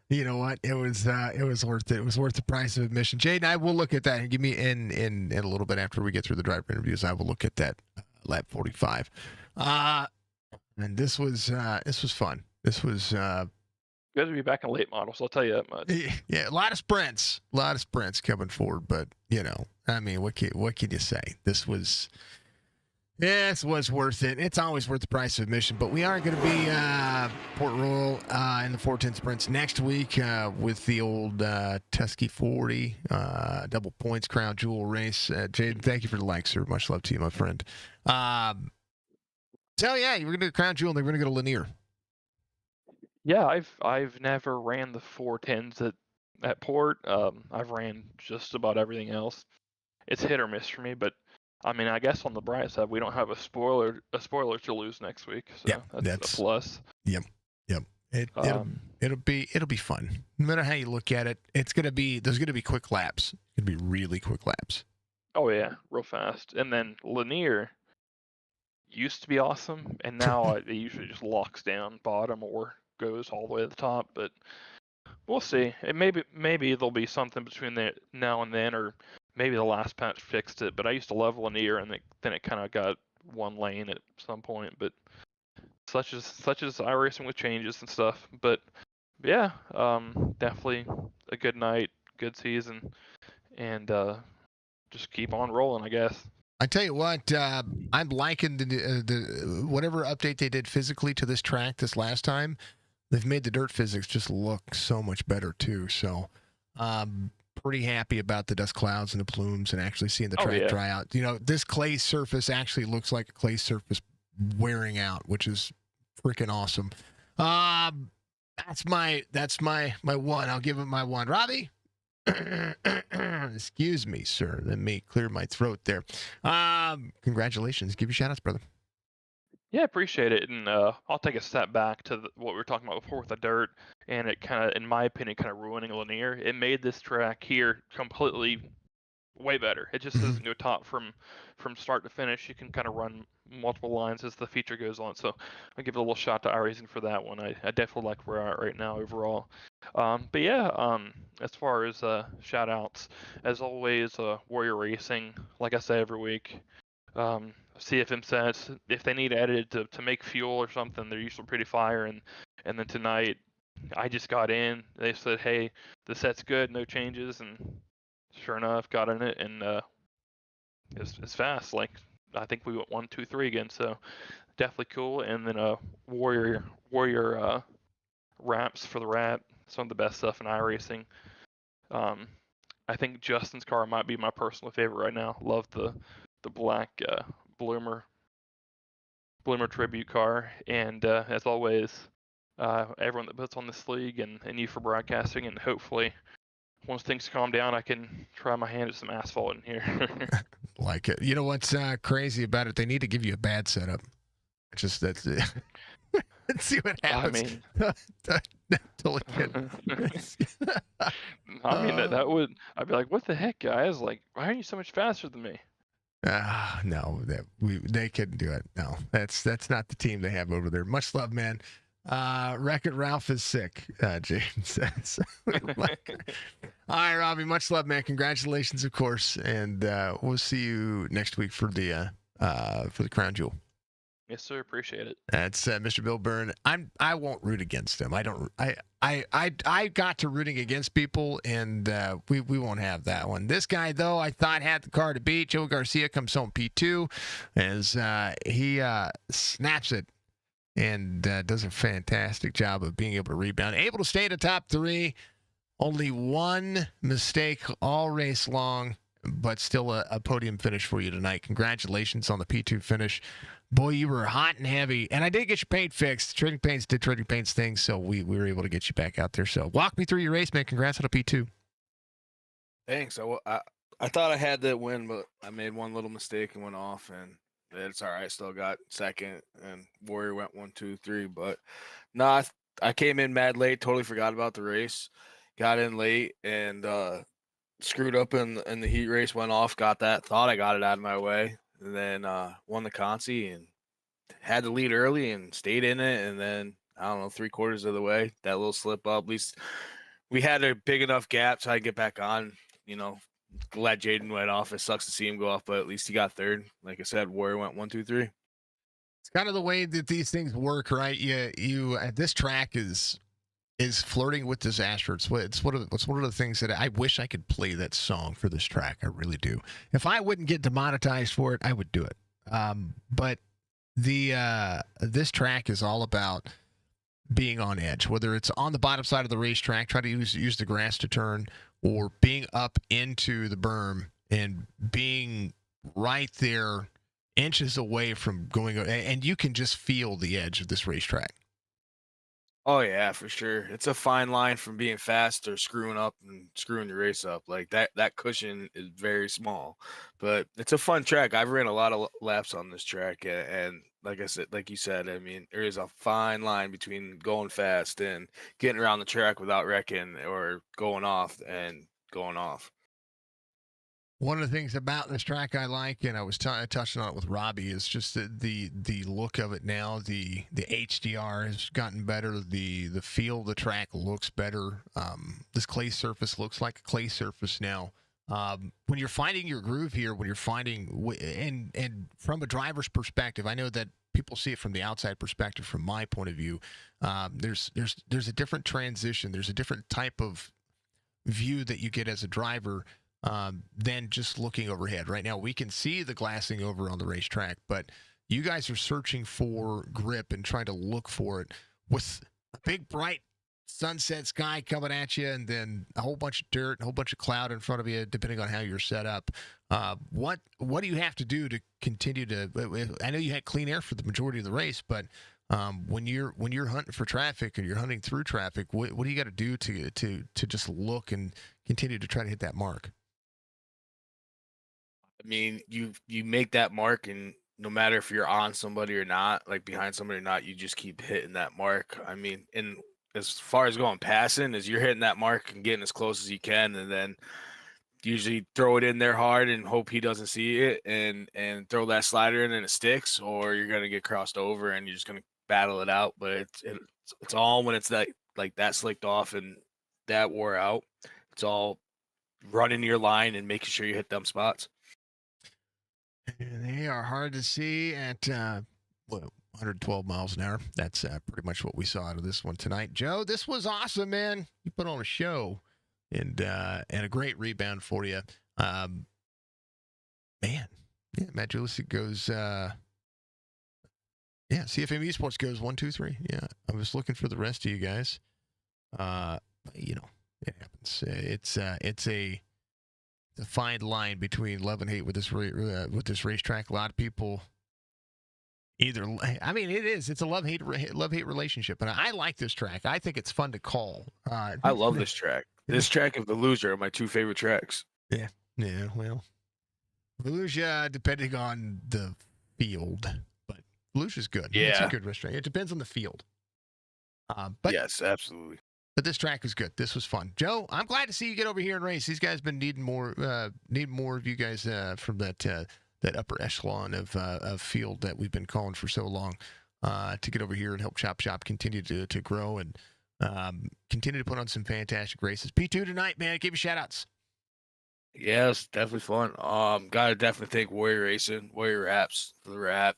You know what? It was worth it. It was worth the price of admission. Jade and I will look at that, and give me in a little bit after we get through the driver interviews. I will look at that lap 45. And this was fun. This was Good to be back in late models. I'll tell you that much. yeah, a lot of sprints coming forward. But I mean, what can you say? This was worth it. It's always worth the price of admission. But we are going to be Port Royal in the 410 sprints next week with the old Tusky 40 double points crown jewel race. Jaden, thank you for the like, sir. Much love to you, my friend. So yeah, you're going to do the crown jewel, and they're going to go to Lanier. Yeah, I've never ran the 410s at Port. I've ran just about everything else. It's hit or miss for me, but I mean, I guess on the bright side, we don't have a spoiler to lose next week, so that's a plus. Yep. It'll be fun. No matter how you look at it, there's gonna be quick laps. It's gonna be really quick laps. Oh yeah, real fast. And then Lanier used to be awesome, and now it usually just locks down bottom or goes all the way to the top. But we'll see. And maybe there'll be something between now and then, or maybe the last patch fixed it. But I used to love Lanier, and then it kind of got one lane at some point. But such as iRacing with changes and stuff. But yeah, definitely a good night, good season, and just keep on rolling, I guess. I tell you what, I'm liking the whatever update they did physically to this track this last time. They've made the dirt physics just look so much better too. So, pretty happy about the dust clouds and the plumes and actually seeing the track dry out. This clay surface actually looks like a clay surface wearing out, which is freaking awesome. That's my one. I'll give it my one. Robbie. Excuse me, sir. Let me clear my throat there. Congratulations. Give you shout outs, brother. Yeah, appreciate it. And I'll take a step back to what we were talking about before with the dirt, and it kind of, in my opinion, kind of ruining Lanier. It made this track here completely way better. It just doesn't go top from start to finish. You can kind of run multiple lines as the feature goes on. So I'll give a little shout to iRacing for that one. I definitely like where we're at right now overall. But yeah, as far as shout outs, as always, Warrior Racing, like I say every week, CFM sets, if they need edited to make fuel or something, they're usually pretty fire. And then tonight, I just got in. They said, hey, the set's good, no changes, and sure enough, got in it, and it's fast. Like, I think we went 1, 2, 3 again, so definitely cool. And then Warrior wraps for the wrap, some of the best stuff in iRacing. I think Justin's car might be my personal favorite right now. Love the black Bloomer tribute car, and as always, everyone that puts on this league and you for broadcasting, and hopefully once things calm down, I can try my hand at some asphalt in here. Like it. You know what's crazy about it? They need to give you a bad setup. That's it. Let's see what happens. Totally kidding. I mean, that would. I'd be like, what the heck, guys? Like, why are you so much faster than me? No, they couldn't do it. No, that's not the team they have over there. Much love, man. Wreck-It Ralph is sick, James says. All right, Robbie, much love, man. Congratulations, of course, and we'll see you next week for the crown jewel. Yes, sir. Appreciate it. That's Mr. Bill Byrne. I won't root against him. I got to rooting against people, and we won't have that one. This guy, though, I thought had the car to beat. Joe Garcia comes home P2 as he snaps it and does a fantastic job of being able to rebound. Able to stay at the top 3. Only one mistake all race long, but still a podium finish for you tonight. Congratulations on the P2 finish. Boy, you were hot and heavy. And I did get your paint fixed. Trading Paints did Trading Paints things, so we were able to get you back out there. So walk me through your race, man. Congrats on a P2. Thanks. I thought I had that win, but I made one little mistake and went off, and it's all right. Still got second, and Warrior went 1, 2, 3. But no, I came in mad late. Totally forgot about the race. Got in late and screwed up in the heat race. Went off. Got that. Thought I got it out of my way. And then won the Consi and had the lead early and stayed in it. And then, I don't know, 3/4 of the way, that little slip up. At least we had a big enough gap so I could get back on. Glad Jaden went off. It sucks to see him go off, but at least he got third. Like I said, Warrior went 1, 2, 3. It's kind of the way that these things work, right? You this track is flirting with disaster. It's one of the things that I wish I could play that song for this track. I really do. If I wouldn't get demonetized for it, I would do it. But this track is all about being on edge, whether it's on the bottom side of the racetrack, try to use the grass to turn, or being up into the berm and being right there, inches away from going, and you can just feel the edge of this racetrack. Oh yeah, for sure. It's a fine line from being fast or screwing up and screwing your race up. Like that cushion is very small, but it's a fun track. I've ran a lot of laps on this track, and like I said, like you said, I mean, there is a fine line between going fast and getting around the track without wrecking or going off and going off. One of the things about this track I like, and I was touching on it with Robbie, is just the look of it now. The HDR has gotten better. The feel of the track looks better. This clay surface looks like a clay surface now. When you're finding your groove here, when you're finding, and from a driver's perspective, I know that people see it from the outside perspective. From my point of view, there's a different transition. There's a different type of view that you get as a driver than just looking overhead. Right now, we can see the glassing over on the racetrack, but you guys are searching for grip and trying to look for it with a big, bright sunset sky coming at you, and then a whole bunch of dirt, and a whole bunch of cloud in front of you, depending on how you're set up. What do you have to do to continue to? I know you had clean air for the majority of the race, but when you're hunting for traffic and you're hunting through traffic, what do you got to do to just look and continue to try to hit that mark? I mean, you make that mark, and no matter if you're on somebody or not, like behind somebody or not, you just keep hitting that mark. I mean, and as far as going passing, is you're hitting that mark and getting as close as you can, and then usually throw it in there hard and hope he doesn't see it, and throw that slider in and it sticks, or you're gonna get crossed over and you're just gonna battle it out. But it's all when it's that slicked off and that wore out. It's all running your line and making sure you hit them spots. They are hard to see at 112 miles an hour. That's pretty much what we saw out of this one tonight. Joe, this was awesome, man. You put on a show, and a great rebound for you. Man, yeah, Matt Julisic goes. CFM Esports goes 1, 2, 3. Yeah, I was looking for the rest of you guys. It happens. It's a fine line between love and hate with this racetrack. A lot of people it is. It's a love hate relationship, and I like this track. I think it's fun to call. I love this track. This track and the Loser are my two favorite tracks. Yeah. Well, Volusia, depending on the field, but Volusia's good. Yeah, it's a good racetrack. It depends on the field. But yes, absolutely. But this track is good. This was fun. Joe, I'm glad to see you get over here and race. These guys been needing more of you guys from that upper echelon of field that we've been calling for so long to get over here and help Chop Shop continue to grow and continue to put on some fantastic races. P2 tonight, man. Give you shout outs. Yes, definitely fun. Gotta definitely thank Warrior Racing, Warrior Raps for the wrap.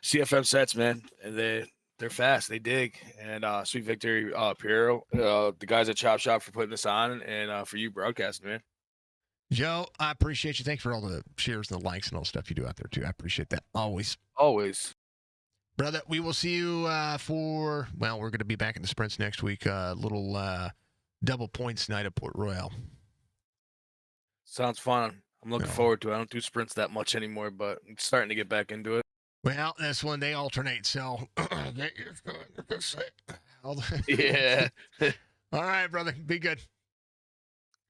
CFM sets, man. And they're fast. They dig. And Sweet Victory, Piero, the guys at Chop Shop for putting this on, and for you broadcasting, man. Joe, I appreciate you. Thanks for all the shares and the likes and all the stuff you do out there, too. I appreciate that. Always. Brother, we will see you we're going to be back in the sprints next week. Little double points night at Port Royal. Sounds fun. I'm looking forward to it. I don't do sprints that much anymore, but I'm starting to get back into it. Well, that's when they alternate, so yeah. All right, brother. Be good.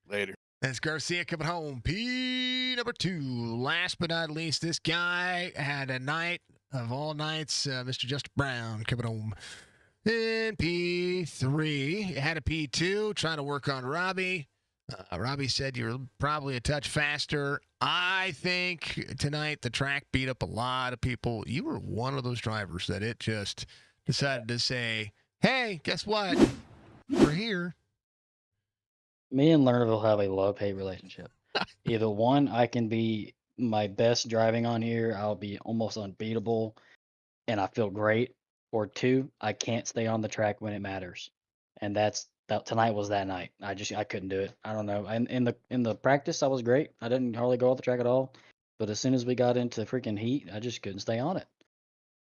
Later. That's Garcia coming home. P number 2. Last but not least, this guy had a night of all nights. Mr. Justin Brown coming home in P3. Had a P2, trying to work on Robbie. Robbie said you were probably a touch faster. I think tonight the track beat up a lot of people. You were one of those drivers that it just decided to say, hey, guess what? We're here. Me and Lernerville have a love-hate relationship. Either one, I can be my best driving on here. I'll be almost unbeatable. and I feel great, or two, I can't stay on the track when it matters, and that tonight was that night. I couldn't do it. I don't know. And in the practice, I was great. I didn't hardly go off the track at all, but as soon as we got into freaking heat, I just couldn't stay on it.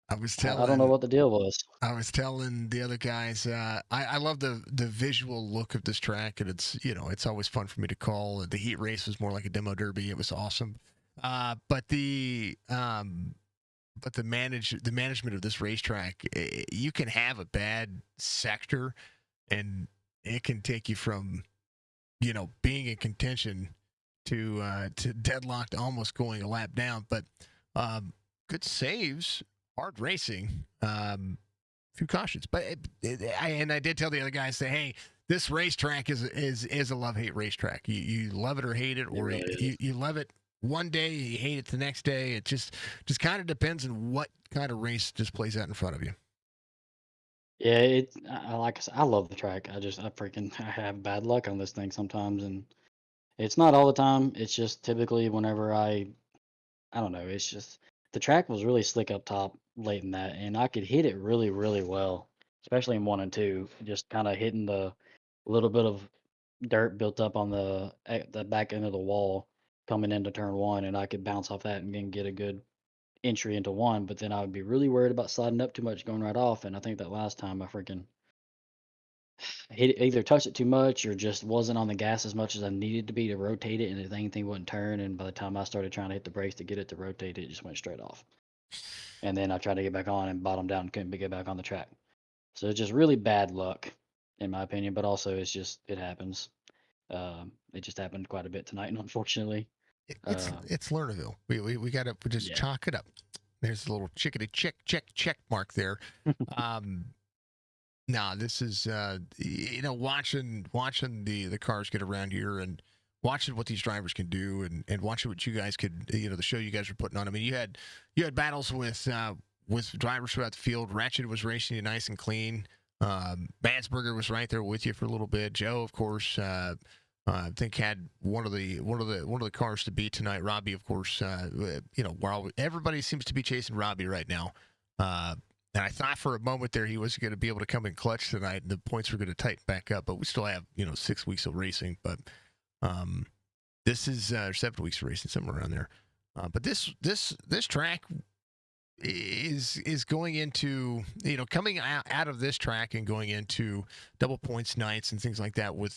I was I don't know telling what the deal was. I was telling the other guys, I love the visual look of this track, and it's always fun for me to call. The heat race was more like a demo derby. It was awesome, but the management of this racetrack, you can have a bad sector, and it can take you from being in contention to deadlocked, almost going a lap down. But good saves, hard racing. Few cautions, but I did tell the other guys, say, hey, this racetrack is a love-hate racetrack. You love it or hate it, or really is. you love it one day, you hate it the next day. It just kind of depends on what kind of race just plays out in front of you. Yeah, like I said, I love the track. I have bad luck on this thing sometimes, and it's not all the time. It's just typically whenever I don't know. It's just the track was really slick up top late in that, and I could hit it really, really well, especially in 1 and 2. Just kind of hitting the little bit of dirt built up on the back end of the wall coming into turn one, and I could bounce off that and then get a good entry into one. But then I would be really worried about sliding up too much, going right off. And I think that last time I freaking either touched it too much or just wasn't on the gas as much as I needed to be to rotate it, and the thing wouldn't turn. And by the time I started trying to hit the brakes to get it to rotate, it just went straight off. And then I tried to get back on and bottomed out and couldn't get back on the track. So it's just really bad luck, in my opinion. But also, it happens. It just happened quite a bit tonight, unfortunately. It's Lernerville. We got to just Yeah. chalk it up. There's a little chickadee check mark there. No, this is watching the cars get around here and watching what these drivers can do, and watching what you guys could, the show you guys were putting on. I mean, you had battles with drivers throughout the field. Ratchet was racing you nice and clean. Mansberger was right there with you for a little bit. Joe, of course, I think had one of the cars to beat tonight. Robbie, of course, while everybody seems to be chasing Robbie right now. And I thought for a moment there he was going to be able to come in clutch tonight, and the points were going to tighten back up. But we still have 6 weeks of racing. But this is 7 weeks of racing, somewhere around there. But this track is going into coming out of this track and going into double points nights and things like that. We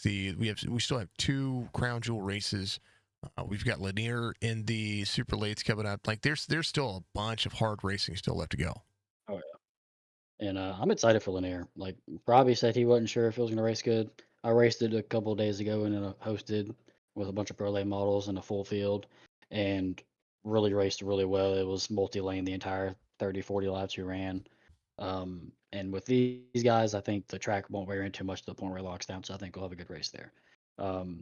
still have 2 crown jewel races. We've got Lanier in the super lates coming up. Like there's still a bunch of hard racing still left to go. Oh yeah. And I'm excited for Lanier. Like Robbie said, he wasn't sure if it was going to race good. I raced it a couple of days ago and then hosted with a bunch of pro lane models in a full field, and really raced really well. It was multi-lane the entire 30, 40 laps we ran. And with these guys, I think the track won't wear in too much to the point where it locks down. So I think we'll have a good race there.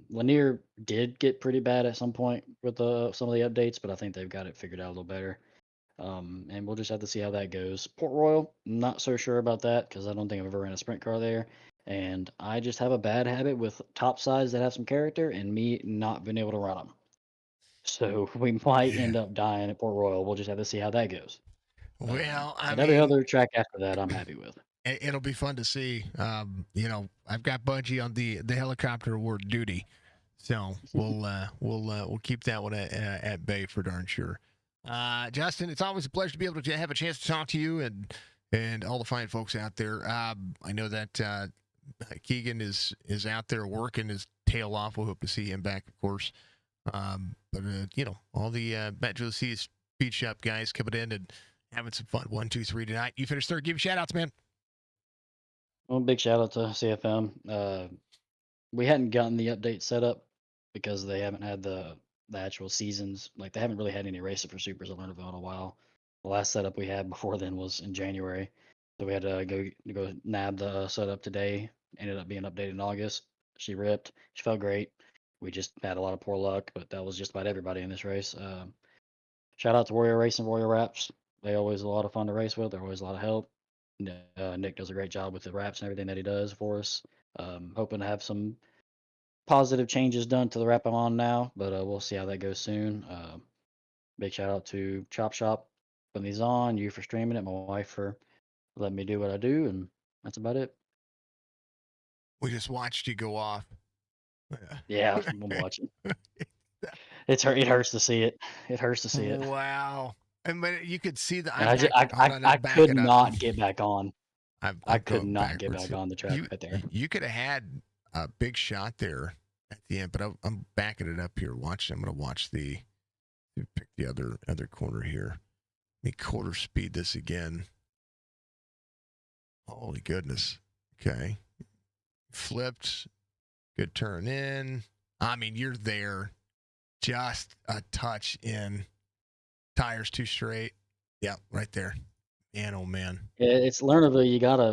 Lanier did get pretty bad at some point with some of the updates, but I think they've got it figured out a little better. And we'll just have to see how that goes. Port Royal, not so sure about that because I don't think I've ever ran a sprint car there. And I just have a bad habit with top sides that have some character and me not being able to run them. So we might end up dying at Port Royal. We'll just have to see how that goes. Well, But every other track after that, I'm happy with. It'll be fun to see. I've got Budgie on the helicopter award duty, so we'll keep that one at bay for darn sure. Justin, it's always a pleasure to be able to have a chance to talk to you and all the fine folks out there. I know that Keegan is out there working his tail off. We'll hope to see him back, of course. But all the Matt Julie Speed Shop guys coming in and having some fun. 1, 2, 3 tonight. You finished third. Give shout outs, man. Well, big shout out to CFM. We hadn't gotten the update set up because they haven't had the actual seasons. Like they haven't really had any races for Supers at Lernerville in a while. The last setup we had before then was in January, so we had to go nab the setup today. Ended up being updated in August. She ripped. She felt great. We just had a lot of poor luck, but that was just about everybody in this race. Shout out to Warrior Racing, Warrior Wraps. They always a lot of fun to race with. They're always a lot of help. Nick does a great job with the wraps and everything that he does for us. Hoping to have some positive changes done to the wrap I'm on now, but we'll see how that goes soon. Big shout out to Chop Shop. putting these on, you for streaming it, my wife for letting me do what I do, and that's about it. We just watched you go off. Yeah, I'm watching. It hurts to see it. It hurts to see it. Wow. And but you could see the And I'm back. Hold on, I I'm back could it up. not get back on. I'm I could going not get backwards. back on the track right there. You could have had a big shot there at the end, but I'm backing it up here. Watching. I'm going to watch pick the other corner here. Let me quarter speed this again. Holy goodness. Okay. Flipped. Good turn in. I mean, you're there. Just a touch in. Tires too straight. Yeah, right there. Man, oh man. Yeah, it's Lernerville.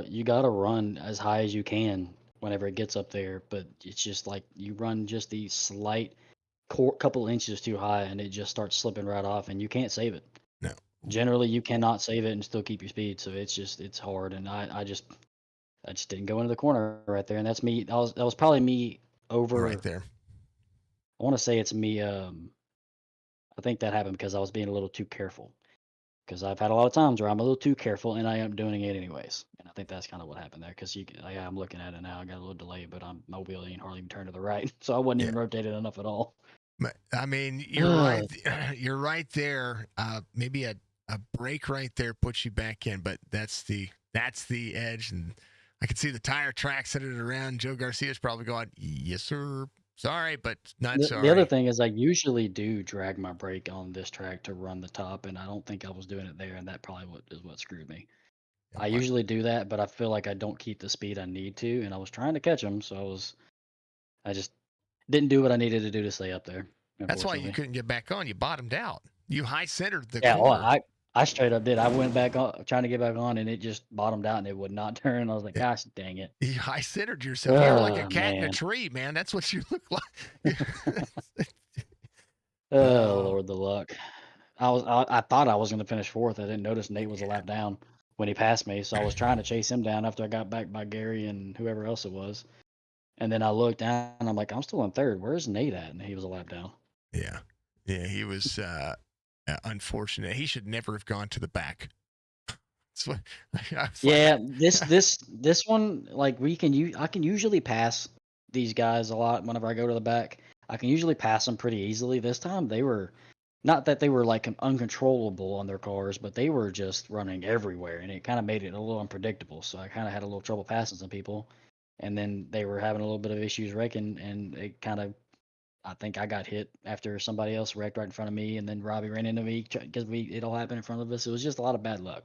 You gotta run as high as you can whenever it gets up there, but it's just like you run just the slight couple inches too high, and it just starts slipping right off, and you can't save it. No. Generally, you cannot save it and still keep your speed, so it's hard. And I just didn't go into the corner right there, and that's me. That was probably me over. Right there. I want to say it's me. I think that happened because I was being a little too careful. Because I've had a lot of times where I'm a little too careful and I am doing it anyways. And I think that's kind of what happened there. Because I'm looking at it now. I got a little delay, but my wheel ain't hardly even turned to the right, so I wasn't even rotated enough at all. But, I mean, you're right. You're right there. Maybe a break right there puts you back in, but that's the edge. And I can see the tire tracks that are around. Joe Garcia's probably going, "Yes, sir. Sorry, but not sorry." The other thing is I usually do drag my brake on this track to run the top, and I don't think I was doing it there, and that probably is what screwed me. I usually do that, but I feel like I don't keep the speed I need to, and I was trying to catch them, so I just didn't do what I needed to do to stay up there. That's why you couldn't get back on. You bottomed out. You high centered the Yeah, corner. well, I straight up did. I went back on trying to get back on, and it just bottomed out, and it would not turn. I was like, gosh, dang it. You high centered yourself. You're like a cat in a man. tree, man. That's what you look like. Oh Lord, the luck. I thought I was going to finish fourth. I didn't notice Nate was a lap down when he passed me, so I was trying to chase him down after I got back by Gary and whoever else it was. And then I looked down, and I'm like, I'm still in third. Where's Nate at? And he was a lap down. Yeah, he was unfortunate. He should never have gone to the back. Yeah, this one, like I can usually pass these guys a lot whenever I go to the back. I can usually pass them pretty easily. This time they were not that they were like uncontrollable on their cars, but they were just running everywhere, and it kind of made it a little unpredictable. So I kind of had a little trouble passing some people, and then they were having a little bit of issues wrecking, and it kind of, I think I got hit after somebody else wrecked right in front of me, and then Robbie ran into me because it all happened in front of us. It was just a lot of bad luck,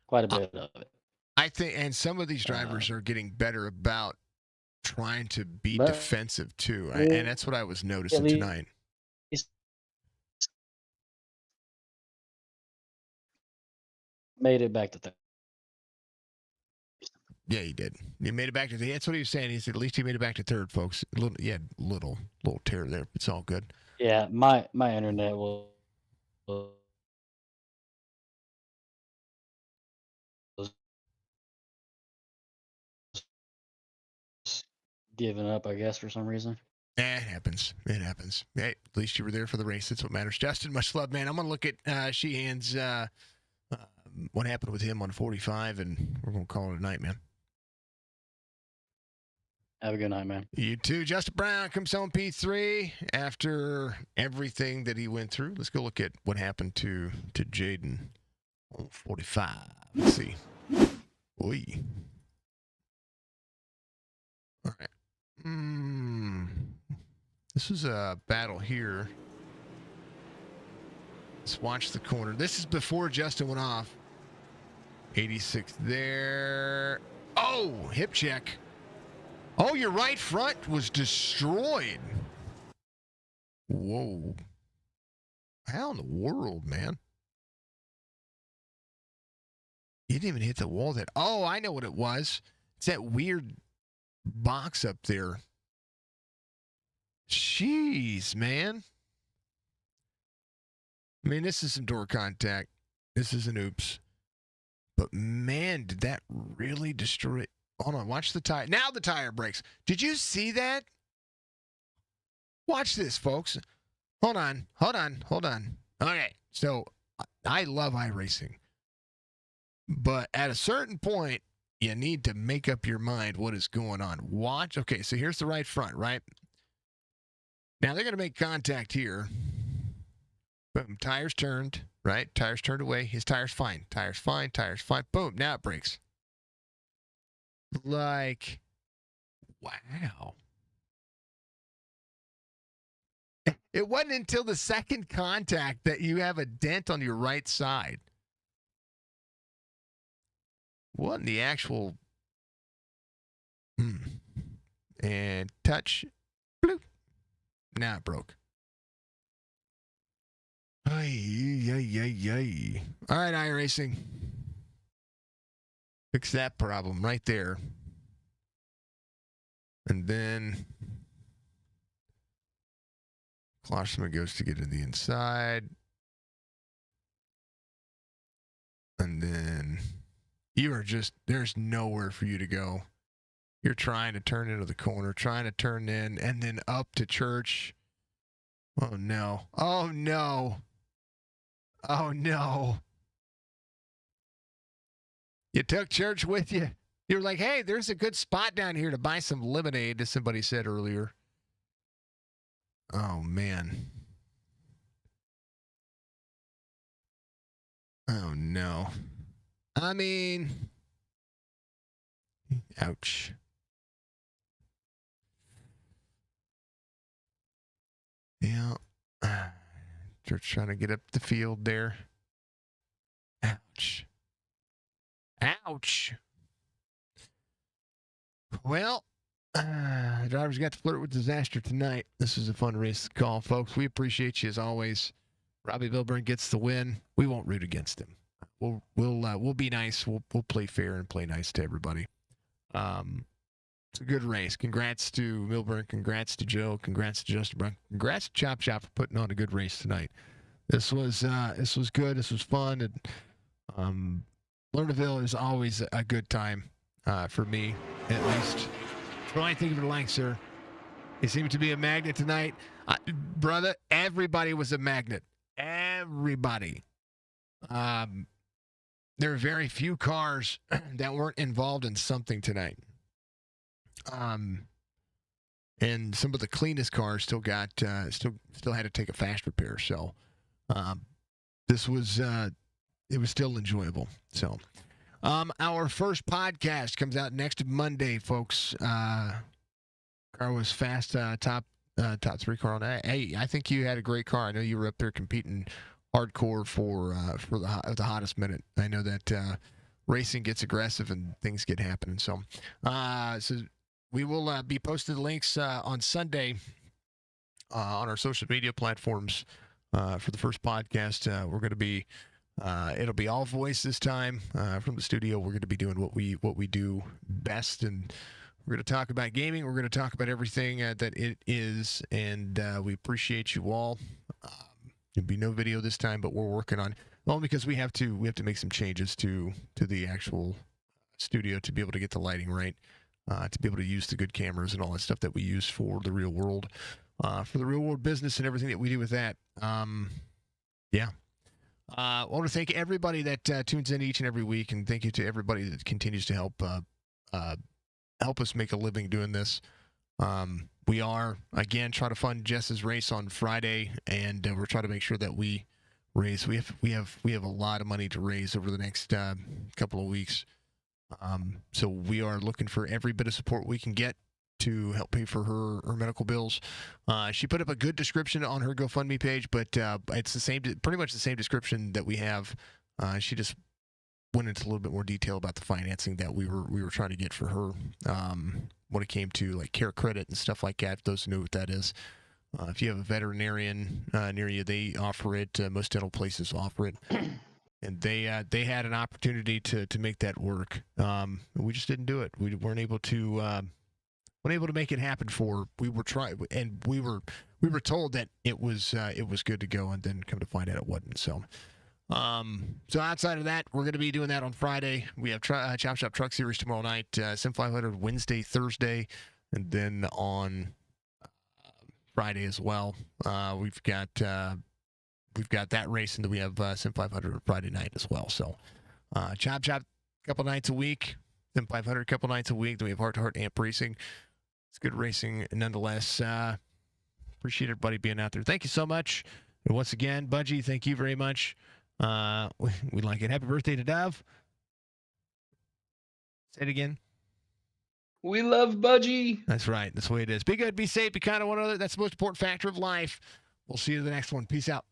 quite a bit of it. I think, and some of these drivers are getting better about trying to be defensive too, and that's what I was noticing tonight. Made it back to third. Yeah, he did. He made it back to third. That's what he was saying. He said, at least he made it back to third, folks. Little tear there. It's all good. Yeah, my internet was giving up, I guess, for some reason. It happens. It happens. Hey, at least you were there for the race. That's what matters. Justin, much love, man. I'm going to look at Sheehan's, what happened with him on 45, and we're going to call it a night, man. Have a good night, man. You too. Justin Brown comes home P3 after everything that he went through. Let's go look at what happened to Jaden on 45. Let's see. Oy. All right. This is a battle here. Let's watch the corner. This is before Justin went off. 86 there. Oh, hip check. Oh, your right front was destroyed. Whoa. How in the world, man? You didn't even hit the wall that. Oh, I know what it was. It's that weird box up there. Jeez, man. I mean, this is some door contact. This is an oops. But, man, did that really destroy it? Hold on, watch the tire. Now the tire breaks. Did you see that? Watch this, folks. Hold on. Okay, so I love iRacing. But at a certain point, you need to make up your mind what is going on. Watch. Okay, so here's the right front, right? Now they're going to make contact here. Boom. Tires turned, right? Tires turned away. His tire's fine. Tire's fine. Tire's fine. Boom. Now it breaks. Like, wow. It wasn't until the second contact that you have a dent on your right side. What in the actual... And touch. Bloop. Now it broke. Ay. All right, iRacing. Fix that problem right there. And then Klosterman goes to get to the inside. And then you are just, there's nowhere for you to go. You're trying to turn into the corner, trying to turn in, and then up to Church. Oh, no. Oh, no. Oh, no. You took Church with you. You were like, hey, there's a good spot down here to buy some lemonade, as somebody said earlier. Oh, man. Oh, no. I mean, ouch. Yeah. Church trying to get up the field there. Ouch. Ouch. Well, drivers got to flirt with disaster tonight. This is a fun race to call, folks. We appreciate you as always. Robbie Milburn gets the win. We won't root against him. We'll be nice. We'll play fair and play nice to everybody. It's a good race. Congrats to Milburn. Congrats to Joe. Congrats to Justin Brown. Congrats to Chop Shop for putting on a good race tonight. This was good. This was fun. And Lernerville is always a good time for me, at least. What do I think of it like, sir? You seem to be a magnet tonight. Brother, everybody was a magnet. Everybody. There are very few cars that weren't involved in something tonight. And some of the cleanest cars still got still had to take a fast repair. So this was it was still enjoyable. So our first podcast comes out next Monday, folks. Car was fast, top three car on that. Hey, I think you had a great car. I know you were up there competing hardcore for the hottest minute. I know that racing gets aggressive and things get happening. So we will be posting the links on Sunday on our social media platforms for the first podcast. We're going to be it'll be all voice this time from the studio. We're going to be doing what we do best, and we're going to talk about gaming. We're going to talk about everything that it is, and we appreciate you all. There'll be no video this time, but we're working on, well, because we have to make some changes to the actual studio to be able to get the lighting right, to be able to use the good cameras and all that stuff that we use for the real world business and everything that we do with that. Yeah. I want to thank everybody that tunes in each and every week, and thank you to everybody that continues to help us make a living doing this. We are, again, trying to fund Jess's race on Friday, and we're trying to make sure that we raise. We have a lot of money to raise over the next couple of weeks. So we are looking for every bit of support we can get to help pay for her medical bills. She put up a good description on her GoFundMe page, but it's pretty much the same description that we have. She just went into a little bit more detail about the financing that we were trying to get for her when it came to like care credit and stuff like that. Those who know what that is. If you have a veterinarian near you, they offer it. Most dental places offer it. And they had an opportunity to make that work. We just didn't do it. We weren't able to make it happen. We were trying, and we were told that it was good to go, and then come to find out it wasn't. So outside of that, we're going to be doing that on Friday. We have Chop Shop Truck Series tomorrow night, Sim 500 Wednesday, Thursday, and then on Friday as well. We've got we've got that race, and then we have Sim 500 on Friday night as well. So, chop, a couple nights a week. Sim 500 a couple nights a week. Then we have Heart to Heart Amp Racing. It's good racing nonetheless. Appreciate everybody being out there. Thank you so much. And once again, Budgie, thank you very much. We like it. Happy birthday to Dove. Say it again. We love Budgie. That's right. That's the way it is. Be good, be safe, be kind of one another. That's the most important factor of life. We'll see you in the next one. Peace out.